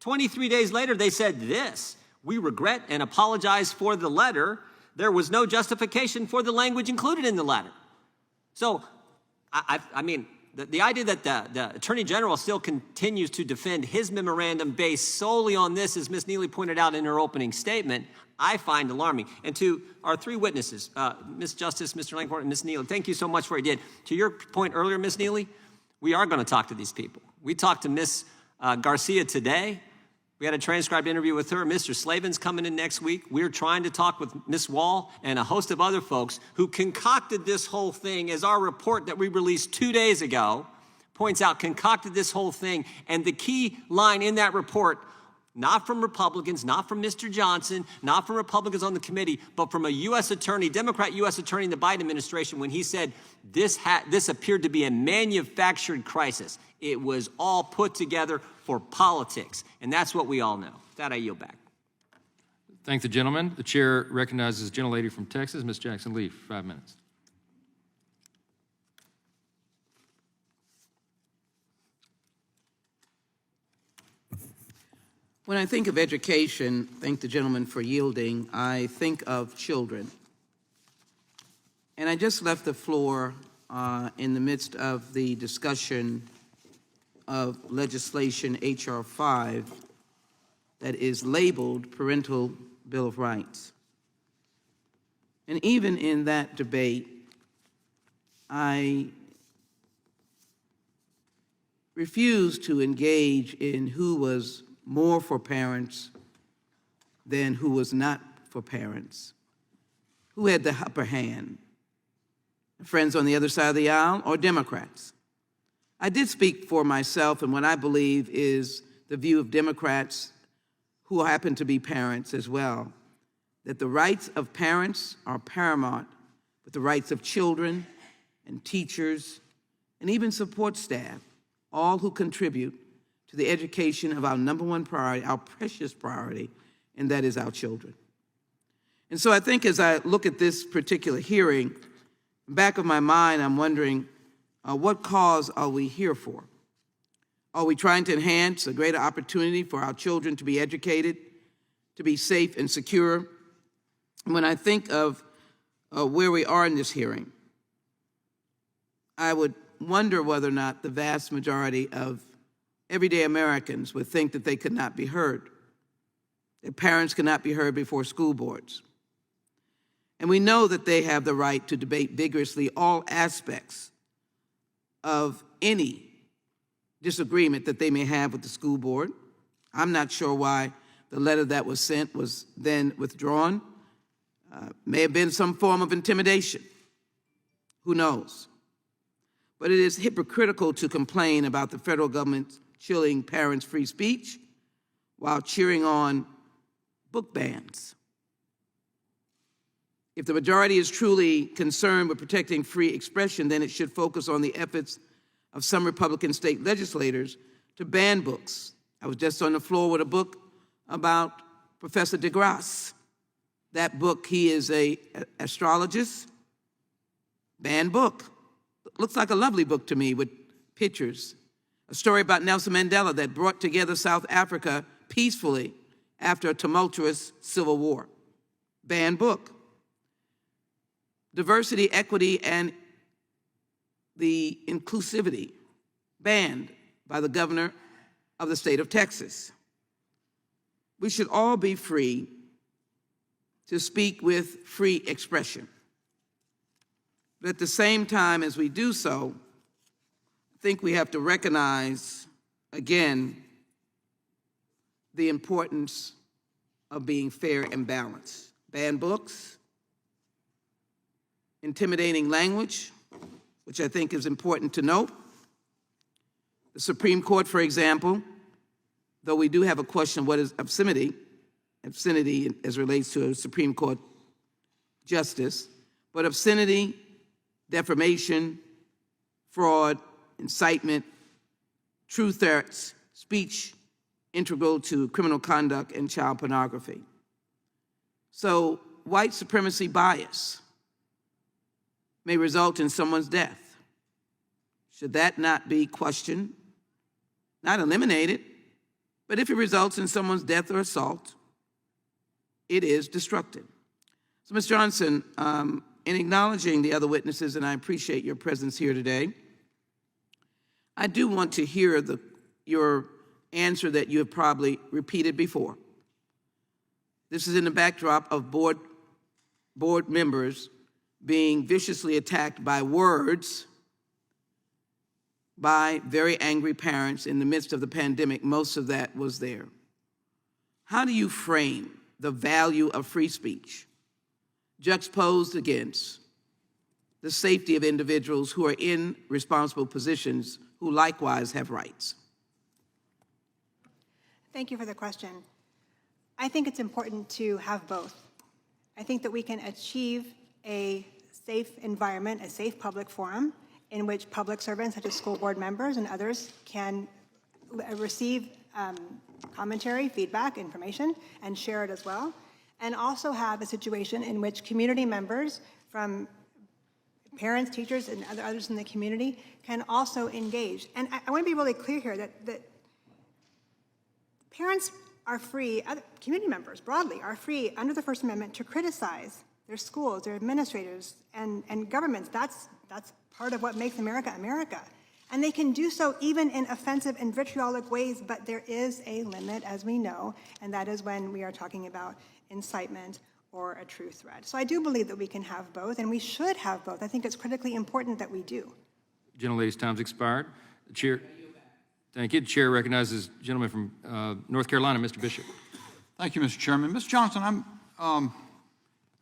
S15: 23 days later, they said this: we regret and apologize for the letter. There was no justification for the language included in the letter. So, I mean, the idea that the Attorney General still continues to defend his memorandum based solely on this, as Ms. Neely pointed out in her opening statement, I find alarming. And to our three witnesses, Ms. Justice, Mr. Langford, and Ms. Neely, thank you so much for what you did. To your point earlier, Ms. Neely, we are going to talk to these people. We talked to Ms. Garcia today. We had a transcribed interview with her. Mr. Slavin's coming in next week. We're trying to talk with Ms. Wall and a host of other folks who concocted this whole thing, as our report that we released 2 days ago points out, concocted this whole thing. And the key line in that report, not from Republicans, not from Mr. Johnson, not from Republicans on the committee, but from a U.S. attorney, Democrat U.S. attorney in the Biden administration, when he said this appeared to be a manufactured crisis. It was all put together for politics, and that's what we all know. With that, I yield back.
S1: Thank the gentleman. The chair recognizes the gentlelady from Texas, Ms. Jackson Lee, for 5 minutes.
S16: When I think of education, thank the gentleman for yielding, I think of children. And I just left the floor in the midst of the discussion of legislation H.R. 5 that is labeled Parental Bill of Rights. And even in that debate, I refused to engage in who was more for parents than who was not for parents, who had the upper hand, friends on the other side of the aisle or Democrats. I did speak for myself and what I believe is the view of Democrats who happen to be parents as well, that the rights of parents are paramount, but the rights of children and teachers and even support staff, all who contribute to the education of our number one priority, our precious priority, and that is our children. And so I think as I look at this particular hearing, in the back of my mind, I'm wondering, what cause are we here for? Are we trying to enhance a greater opportunity for our children to be educated, to be safe and secure? And when I think of where we are in this hearing, I would wonder whether or not the vast majority of everyday Americans would think that they could not be heard, that parents could not be heard before school boards. And we know that they have the right to debate vigorously all aspects of any disagreement that they may have with the school board. I'm not sure why the letter that was sent was then withdrawn. May have been some form of intimidation. Who knows? But it is hypocritical to complain about the federal government chilling parents' free speech while cheering on book bans. If the majority is truly concerned with protecting free expression, then it should focus on the efforts of some Republican state legislators to ban books. I was just on the floor with a book about Professor DeGrasse That book, he is a astrologist, banned book. Looks like a lovely book to me with pictures. A story about Nelson Mandela that brought together South Africa peacefully after a tumultuous civil war. Banned book. Diversity, equity, and the inclusivity, banned by the governor of the state of Texas. We should all be free to speak with free expression. But at the same time as we do so, I think we have to recognize, again, the importance of being fair and balanced. Banned books, intimidating language, which I think is important to note. The Supreme Court, for example, though we do have a question, what is obscenity as relates to a Supreme Court justice, but obscenity, defamation, fraud, incitement, true threats, speech integral to criminal conduct and child pornography. So white supremacy bias may result in someone's death. Should that not be questioned? Not eliminated, but if it results in someone's death or assault, it is destructive. So, Ms. Johnson, in acknowledging the other witnesses, and I appreciate your presence here today, I do want to hear your answer that you have probably repeated before. This is in the backdrop of board members being viciously attacked by words by very angry parents in the midst of the pandemic. Most of that was there. How do you frame the value of free speech juxtaposed against the safety of individuals who are in responsible positions who likewise have rights?
S7: Thank you for the question. I think it's important to have both. I think that we can achieve a safe environment, a safe public forum, in which public servants such as school board members and others can receive commentary, feedback, information, and share it as well, and also have a situation in which community members from parents, teachers, and others in the community can also engage. And I want to be really clear here that parents are free, community members broadly are free under the First Amendment to criticize their schools, their administrators, and governments. That's part of what makes America America. And they can do so even in offensive and vitriolic ways, but there is a limit, as we know, and that is when we are talking about incitement or a true threat. So I do believe that we can have both, and we should have both. I think it's critically important that we do.
S1: Gentlelady's time's expired. The chair, thank you. The chair recognizes the gentleman from North Carolina, Mr. Bishop.
S17: Thank you, Mr. Chairman. Ms. Johnson, I'm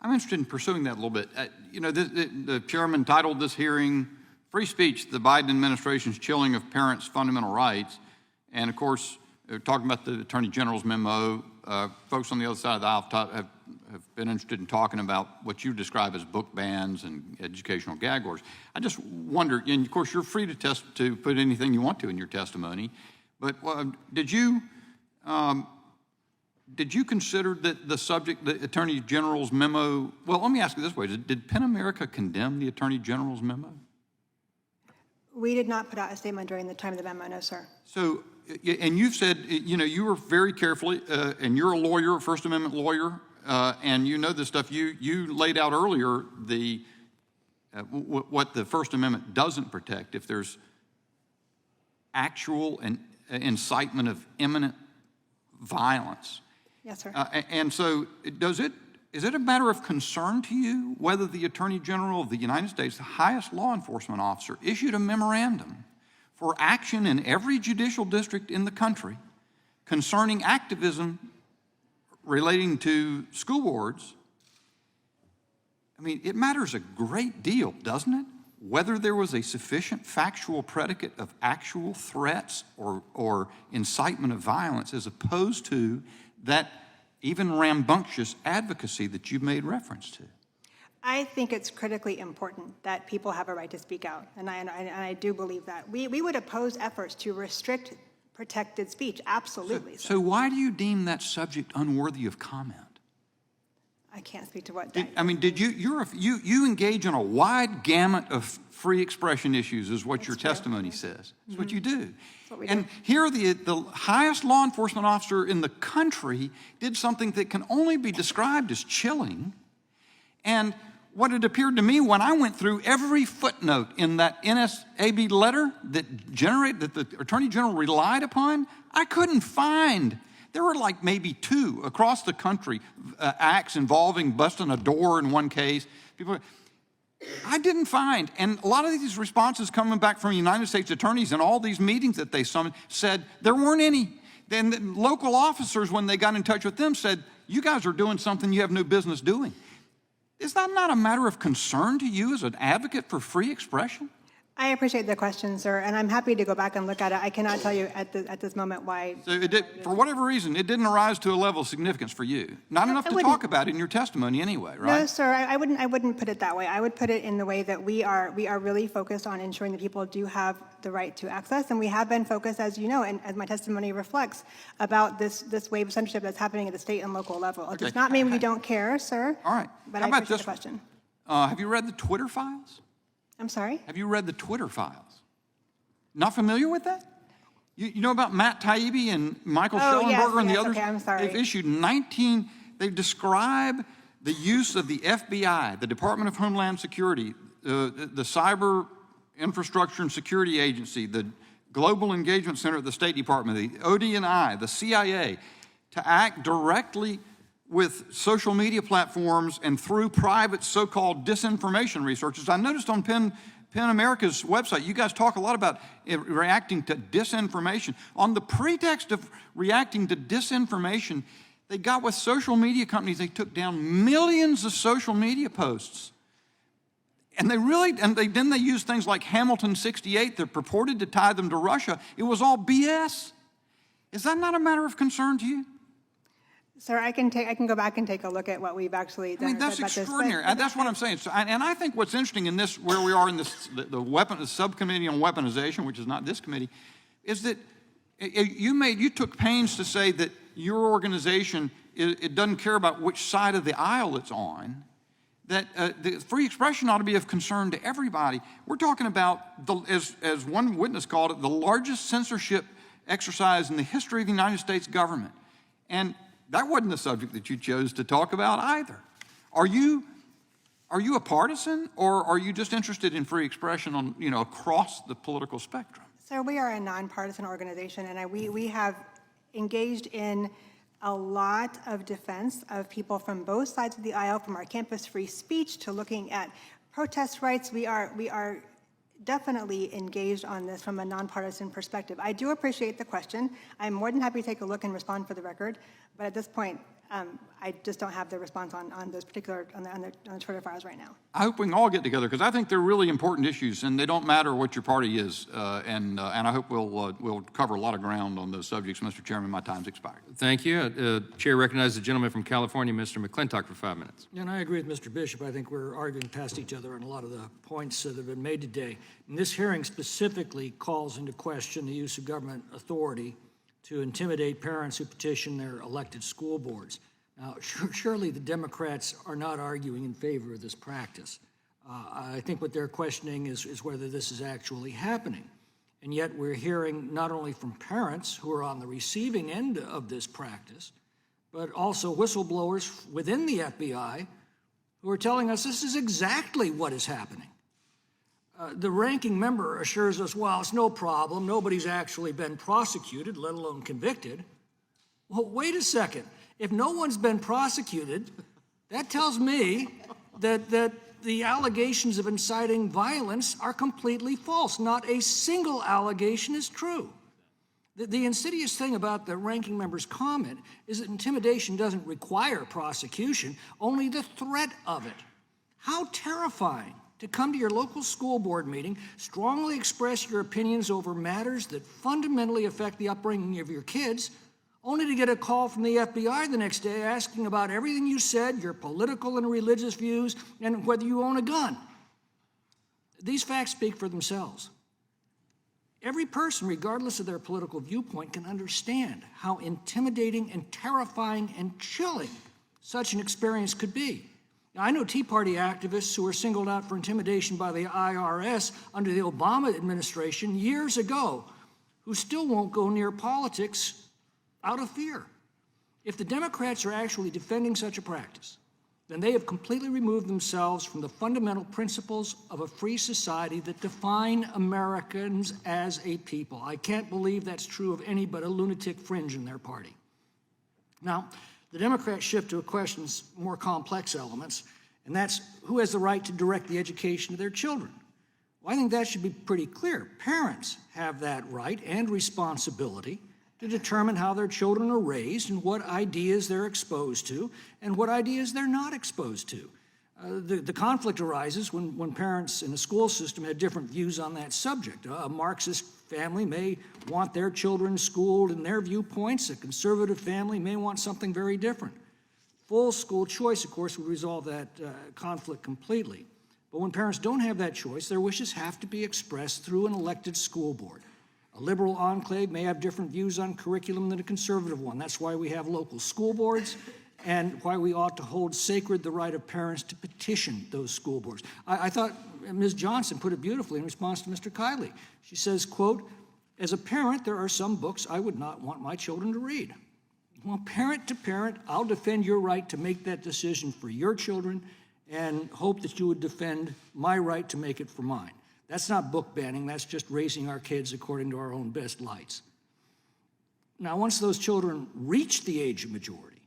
S17: interested in pursuing that a little bit. The chairman titled this hearing, Free Speech, the Biden Administration's Chilling of Parents' Fundamental Rights. And of course, talking about the Attorney General's memo, folks on the other side of the aisle have been interested in talking about what you describe as book bans and educational gag orders. I just wonder, and of course you're free to put anything you want to in your testimony, but did you consider that the subject, the Attorney General's memo, well, let me ask you this way, did PEN America condemn the Attorney General's memo?
S7: We did not put out a statement during the time of the memo, no, sir.
S17: So, and you've said, you were very carefully, and you're a lawyer, a First Amendment lawyer, and you know this stuff. You laid out earlier what the First Amendment doesn't protect if there's actual and incitement of imminent violence.
S7: Yes, sir.
S17: And so, is it a matter of concern to you whether the Attorney General of the United States, the highest law enforcement officer, issued a memorandum for action in every judicial district in the country concerning activism relating to school boards? I mean, it matters a great deal, doesn't it? Whether there was a sufficient factual predicate of actual threats or incitement of violence as opposed to that even rambunctious advocacy that you made reference to.
S7: I think it's critically important that people have a right to speak out, and I do believe that. We would oppose efforts to restrict protected speech, absolutely.
S17: So why do you deem that subject unworthy of comment?
S7: I can't speak to what that
S17: you engage in a wide gamut of free expression issues is what your testimony says. It's what you do. And here the highest law enforcement officer in the country did something that can only be described as chilling. And what it appeared to me when I went through every footnote in that NSAB letter that the Attorney General relied upon, I couldn't find. There were like maybe 2 across the country acts involving busting a door in one case. I didn't find, and a lot of these responses coming back from United States attorneys and all these meetings that they summoned said there weren't any. Then the local officers, when they got in touch with them, said, you guys are doing something you have no business doing. Is that not a matter of concern to you as an advocate for free expression?
S7: I appreciate the question, sir, and I'm happy to go back and look at it. I cannot tell you at this moment why.
S17: So for whatever reason, it didn't arise to a level of significance for you. Not enough to talk about in your testimony anyway, right?
S7: No, sir, I wouldn't put it that way. I would put it in the way that we are really focused on ensuring that people do have the right to access, and we have been focused, as you know, and as my testimony reflects, about this wave of censorship that's happening at the state and local level. It does not mean we don't care, sir.
S17: All right.
S7: But
S17: How
S7: I
S17: about
S7: appreciate
S17: this
S7: the question.
S17: Have you read the Twitter files?
S7: I'm sorry?
S17: Have you read the Twitter files? Not familiar with that? You know about Matt Taibbi and Michael Schellenberger and the others?
S7: Okay, I'm sorry.
S17: They've issued they describe the use of the FBI, the Department of Homeland Security, the Cyber Infrastructure and Security Agency, the Global Engagement Center at the State Department, the ODNI, the CIA, to act directly with social media platforms and through private so-called disinformation researchers. I noticed on PEN America's website, you guys talk a lot about reacting to disinformation. On the pretext of reacting to disinformation, they got with social media companies, they took down millions of social media posts. And then they used things like Hamilton 68 that purported to tie them to Russia. It was all BS. Is that not a matter of concern to you?
S7: Sir, I can go back and take a look at what we've actually done.
S17: I mean, that's extraordinary. That's what I'm saying. So, and I think what's interesting in this, where we are in this, the subcommittee on weaponization, which is not this committee, is that you took pains to say that your organization, it doesn't care about which side of the aisle it's on, that the free expression ought to be of concern to everybody. We're talking about, as one witness called it, the largest censorship exercise in the history of the United States government. And that wasn't the subject that you chose to talk about either. Are you a partisan, or are you just interested in free expression on, across the political spectrum?
S7: Sir, we are a nonpartisan organization, and we have engaged in a lot of defense of people from both sides of the aisle, from our campus free speech to looking at protest rights. We are definitely engaged on this from a nonpartisan perspective. I do appreciate the question. I'm more than happy to take a look and respond for the record, but at this point, I just don't have the response on those particular, on the Twitter files right now.
S17: I hope we can all get together, because I think they're really important issues, and they don't matter what your party is, and I hope we'll cover a lot of ground on those subjects. Mr. Chairman, my time's expired.
S1: Thank you. Chair recognizes the gentleman from California, Mr. McClintock, for 5 minutes.
S18: And I agree with Mr. Bishop. I think we're arguing past each other on a lot of the points that have been made today. And this hearing specifically calls into question the use of government authority to intimidate parents who petition their elected school boards. Now, surely the Democrats are not arguing in favor of this practice. I think what they're questioning is whether this is actually happening. And yet we're hearing not only from parents who are on the receiving end of this practice, but also whistleblowers within the FBI who are telling us this is exactly what is happening. The ranking member assures us, well, it's no problem. Nobody's actually been prosecuted, let alone convicted. Well, wait a second. If no one's been prosecuted, that tells me that the allegations of inciting violence are completely false. Not a single allegation is true. The insidious thing about the ranking member's comment is that intimidation doesn't require prosecution, only the threat of it. How terrifying to come to your local school board meeting, strongly express your opinions over matters that fundamentally affect the upbringing of your kids, only to get a call from the FBI the next day asking about everything you said, your political and religious views, and whether you own a gun. These facts speak for themselves. Every person, regardless of their political viewpoint, can understand how intimidating and terrifying and chilling such an experience could be. Now, I know Tea Party activists who were singled out for intimidation by the IRS under the Obama administration years ago who still won't go near politics out of fear. If the Democrats are actually defending such a practice, then they have completely removed themselves from the fundamental principles of a free society that define Americans as a people. I can't believe that's true of any but a lunatic fringe in their party. Now, the Democrats shift to a question's more complex elements, and that's who has the right to direct the education of their children. Well, I think that should be pretty clear. Parents have that right and responsibility to determine how their children are raised and what ideas they're exposed to and what ideas they're not exposed to. The conflict arises when parents in a school system have different views on that subject. A Marxist family may want their children schooled in their viewpoints. A conservative family may want something very different. Full school choice, of course, would resolve that conflict completely. But when parents don't have that choice, their wishes have to be expressed through an elected school board. A liberal enclave may have different views on curriculum than a conservative one. That's why we have local school boards and why we ought to hold sacred the right of parents to petition those school boards. I thought Ms. Johnson put it beautifully in response to Mr. Kiley. She says, quote, "As a parent, there are some books I would not want my children to read." Well, parent to parent, I'll defend your right to make that decision for your children and hope that you would defend my right to make it for mine. That's not book banning, that's just raising our kids according to our own best lights. Now, once those children reach the age of majority,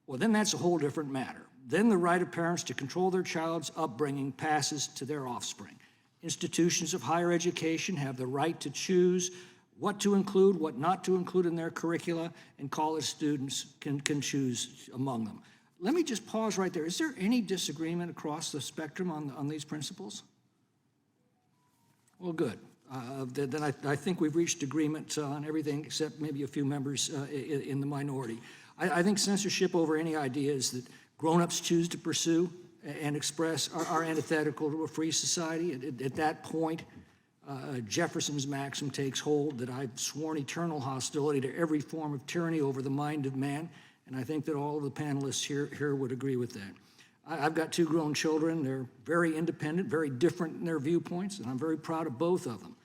S18: well, then that's a whole different matter. Then the right of parents to control their child's upbringing passes to their offspring. Institutions of higher education have the right to choose what to include, what not to include in their curricula, and college students can choose among them. Let me just pause right there. Is there any disagreement across the spectrum on these principles? Well, good. Then I think we've reached agreement on everything except maybe a few members in the minority. I think censorship over any ideas that grown-ups choose to pursue and express are antithetical to a free society. At that point, Jefferson's maxim takes hold that I've sworn eternal hostility to every form of tyranny over the mind of man, and I think that all of the panelists here would agree with that. I've got 2 grown children. They're very independent, very different in their viewpoints, and I'm very proud of both of them.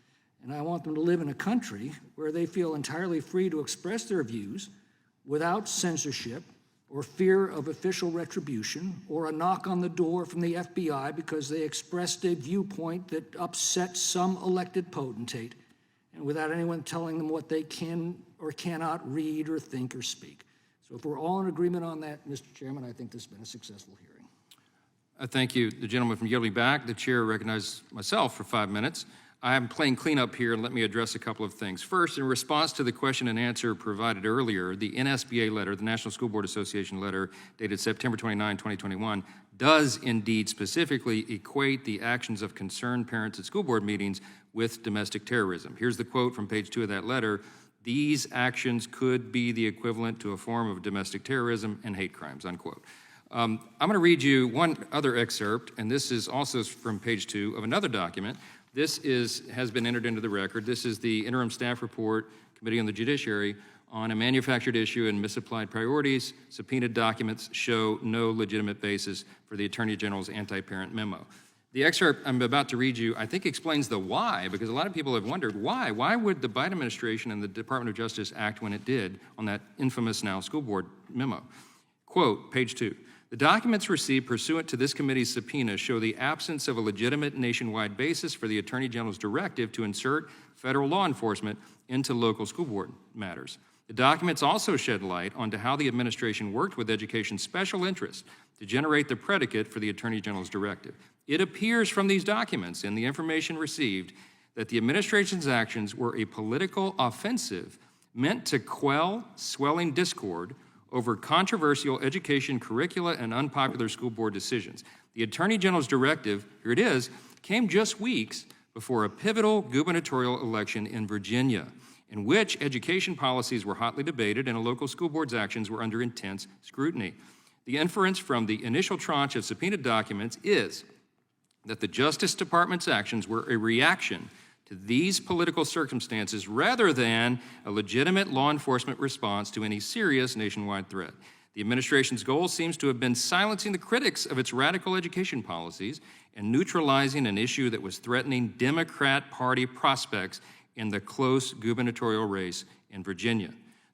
S18: And I want them to live in a country where they feel entirely free to express their views without censorship or fear of official retribution or a knock on the door from the FBI because they expressed a viewpoint that upset some elected potentate, and without anyone telling them what they can or cannot read or think or speak. So if we're all in agreement on that, Mr. Chairman, I think this has been a successful hearing.
S1: Thank you. The gentleman from yielding back. The chair recognizes myself for 5 minutes. I'm playing cleanup here, and let me address a couple of things. First, in response to the question and answer provided earlier, the NSBA letter, the National School Board Association letter, dated September 29, 2021, does indeed specifically equate the actions of concerned parents at school board meetings with domestic terrorism. Here's the quote from page 2 of that letter. "These actions could be the equivalent to a form of domestic terrorism and hate crimes," unquote. I'm going to read you one other excerpt, and this is also from page 2 of another document. This has been entered into the record. This is the interim staff report, Committee on the Judiciary, on a manufactured issue and misapplied priorities. Subpoenaed documents show no legitimate basis for the Attorney General's anti-parent memo. The excerpt I'm about to read you, I think, explains the why, because a lot of people have wondered why. Why would the Biden administration and the Department of Justice act when it did on that infamous now school board memo? Quote, page 2. "The documents received pursuant to this committee's subpoena show the absence of a legitimate nationwide basis for the Attorney General's directive to insert federal law enforcement into local school board matters. The documents also shed light onto how the administration worked with education special interests to generate the predicate for the Attorney General's directive. It appears from these documents and the information received that the administration's actions were a political offensive meant to quell swelling discord over controversial education curricula and unpopular school board decisions. The Attorney General's directive, here it is, came just weeks before a pivotal gubernatorial election in Virginia, in which education policies were hotly debated and a local school board's actions were under intense scrutiny. The inference from the initial tranche of subpoenaed documents is that the Justice Department's actions were a reaction to these political circumstances rather than a legitimate law enforcement response to any serious nationwide threat. The administration's goal seems to have been silencing the critics of its radical education policies and neutralizing an issue that was threatening Democrat Party prospects in the close gubernatorial race in Virginia.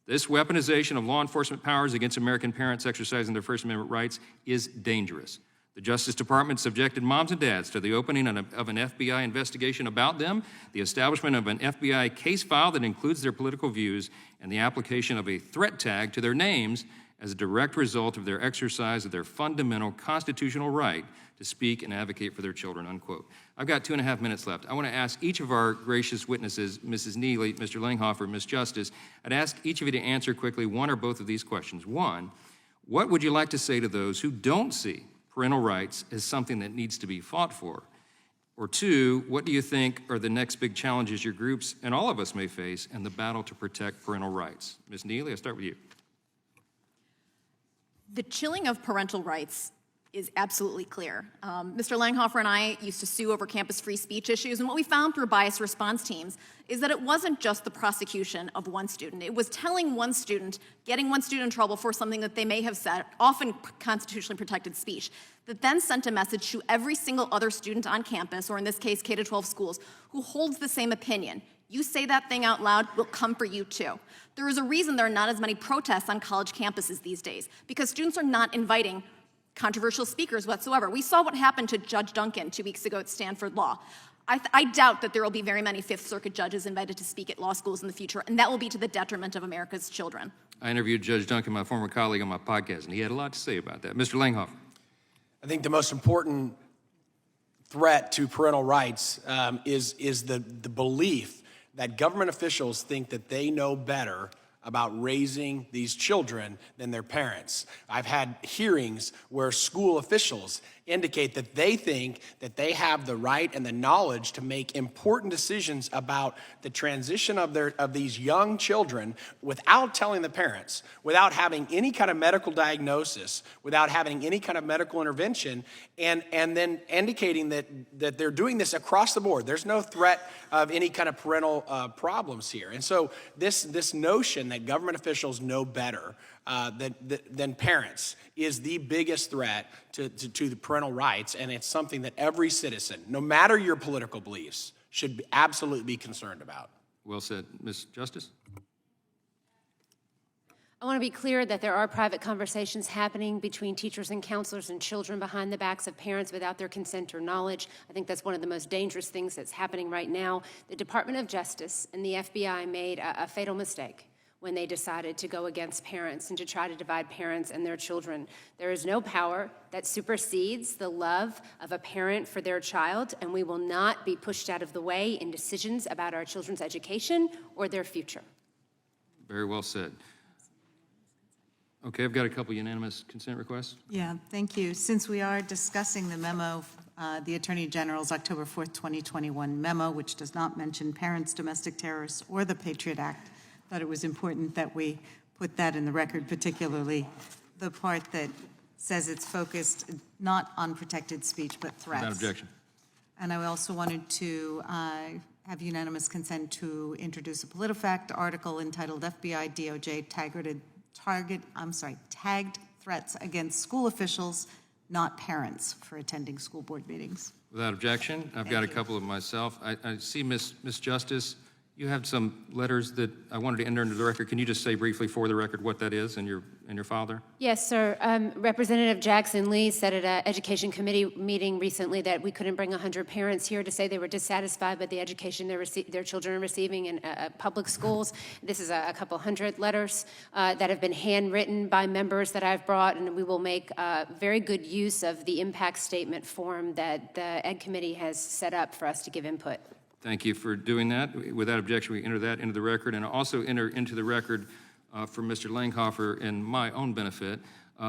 S1: This weaponization of law enforcement powers against American parents exercising their First Amendment rights is dangerous. The Justice Department subjected moms and dads to the opening of an FBI investigation about them, the establishment of an FBI case file that includes their political views, and the application of a threat tag to their names as a direct result of their exercise of their fundamental constitutional right to speak and advocate for their children, unquote. I've got 2.5 minutes left. I want to ask each of our gracious witnesses, Mrs. Neely, Mr. Langhofer, Ms. Justice, I'd ask each of you to answer quickly one or both of these questions. One, what would you like to say to those who don't see parental rights as something that needs to be fought for? Or two, what do you think are the next big challenges your groups and all of us may face in the battle to protect parental rights? Ms. Neely, I'll start with you.
S4: The chilling of parental rights is absolutely clear. Mr. Langhofer and I used to sue over campus free speech issues, and what we found through bias response teams is that it wasn't just the prosecution of one student. It was telling one student, getting one student in trouble for something that they may have said, often constitutionally protected speech, that then sent a message to every single other student on campus, or in this case, K-12 schools, who holds the same opinion. You say that thing out loud, we'll come for you too. There is a reason there are not as many protests on college campuses these days, because students are not inviting controversial speakers whatsoever. We saw what happened to Judge Duncan 2 weeks ago at Stanford Law. I doubt that there will be very many Fifth Circuit judges invited to speak at law schools in the future, and that will be to the detriment of America's children.
S1: I interviewed Judge Duncan, my former colleague, on my podcast, and he had a lot to say about that. Mr. Langhofer.
S5: I think the most important threat to parental rights is the belief that government officials think that they know better about raising these children than their parents. I've had hearings where school officials indicate that they think that they have the right and the knowledge to make important decisions about the transition of these young children without telling the parents, without having any kind of medical diagnosis, without having any kind of medical intervention, and then indicating that they're doing this across the board. There's no threat of any kind of parental problems here. And so this notion that government officials know better than parents is the biggest threat to the parental rights, and it's something that every citizen, no matter your political beliefs, should absolutely be concerned about.
S1: Well said. Ms. Justice?
S6: I want to be clear that there are private conversations happening between teachers and counselors and children behind the backs of parents without their consent or knowledge. I think that's one of the most dangerous things that's happening right now. The Department of Justice and the FBI made a fatal mistake when they decided to go against parents and to try to divide parents and their children. There is no power that supersedes the love of a parent for their child, and we will not be pushed out of the way in decisions about our children's education or their future.
S1: Very well said. Okay, I've got a couple unanimous consent requests.
S2: Yeah, thank you. Since we are discussing the memo, the Attorney General's October 4th, 2021 memo, which does not mention parents, domestic terrorists, or the Patriot Act, thought it was important that we put that in the record, particularly the part that says it's focused not on protected speech, but threats.
S1: Without objection.
S2: And I also wanted to have unanimous consent to introduce a PolitiFact article entitled FBI DOJ tagged threats against school officials, not parents, for attending school board meetings.
S1: Without objection, I've got a couple of myself. I see, Ms. Justice, you have some letters that I wanted to enter into the record. Can you just say briefly for the record what that is and your father?
S6: Yes, sir. Representative Jackson Lee said at an education committee meeting recently that we couldn't bring 100 parents here to say they were dissatisfied with the education their children are receiving in public schools. This is a couple hundred letters that have been handwritten by members that I've brought, and we will make very good use of the impact statement form that the Ed Committee has set up for us to give input.
S1: Thank you for doing that. Without objection, we enter that into the record, and also enter into the record for Mr. Langhofer and my own benefit.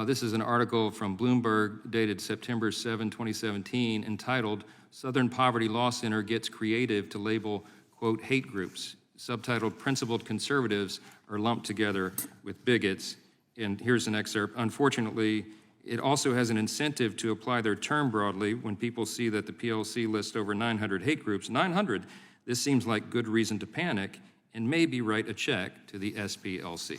S1: This is an article from Bloomberg dated September 7, 2017, entitled Southern Poverty Law Center Gets Creative to Label, quote, hate groups, subtitled Principled Conservatives Are Lumped Together with Bigots. And here's an excerpt. Unfortunately, it also has an incentive to apply their term broadly. When people see that the PLC lists over 900 hate groups, 900, this seems like good reason to panic and maybe write a check to the SPLC.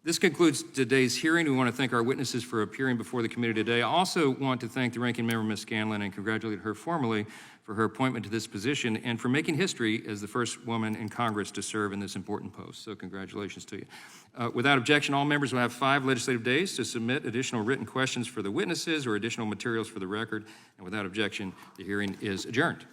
S1: This concludes today's hearing. We want to thank our witnesses for appearing before the committee today. I also want to thank the ranking member, Ms. Scanlon, and congratulate her formally for her appointment to this position and for making history as the first woman in Congress to serve in this important post. So congratulations to you. Without objection, all members will have 5 legislative days to submit additional written questions for the witnesses or additional materials for the record. And without objection, the hearing is adjourned.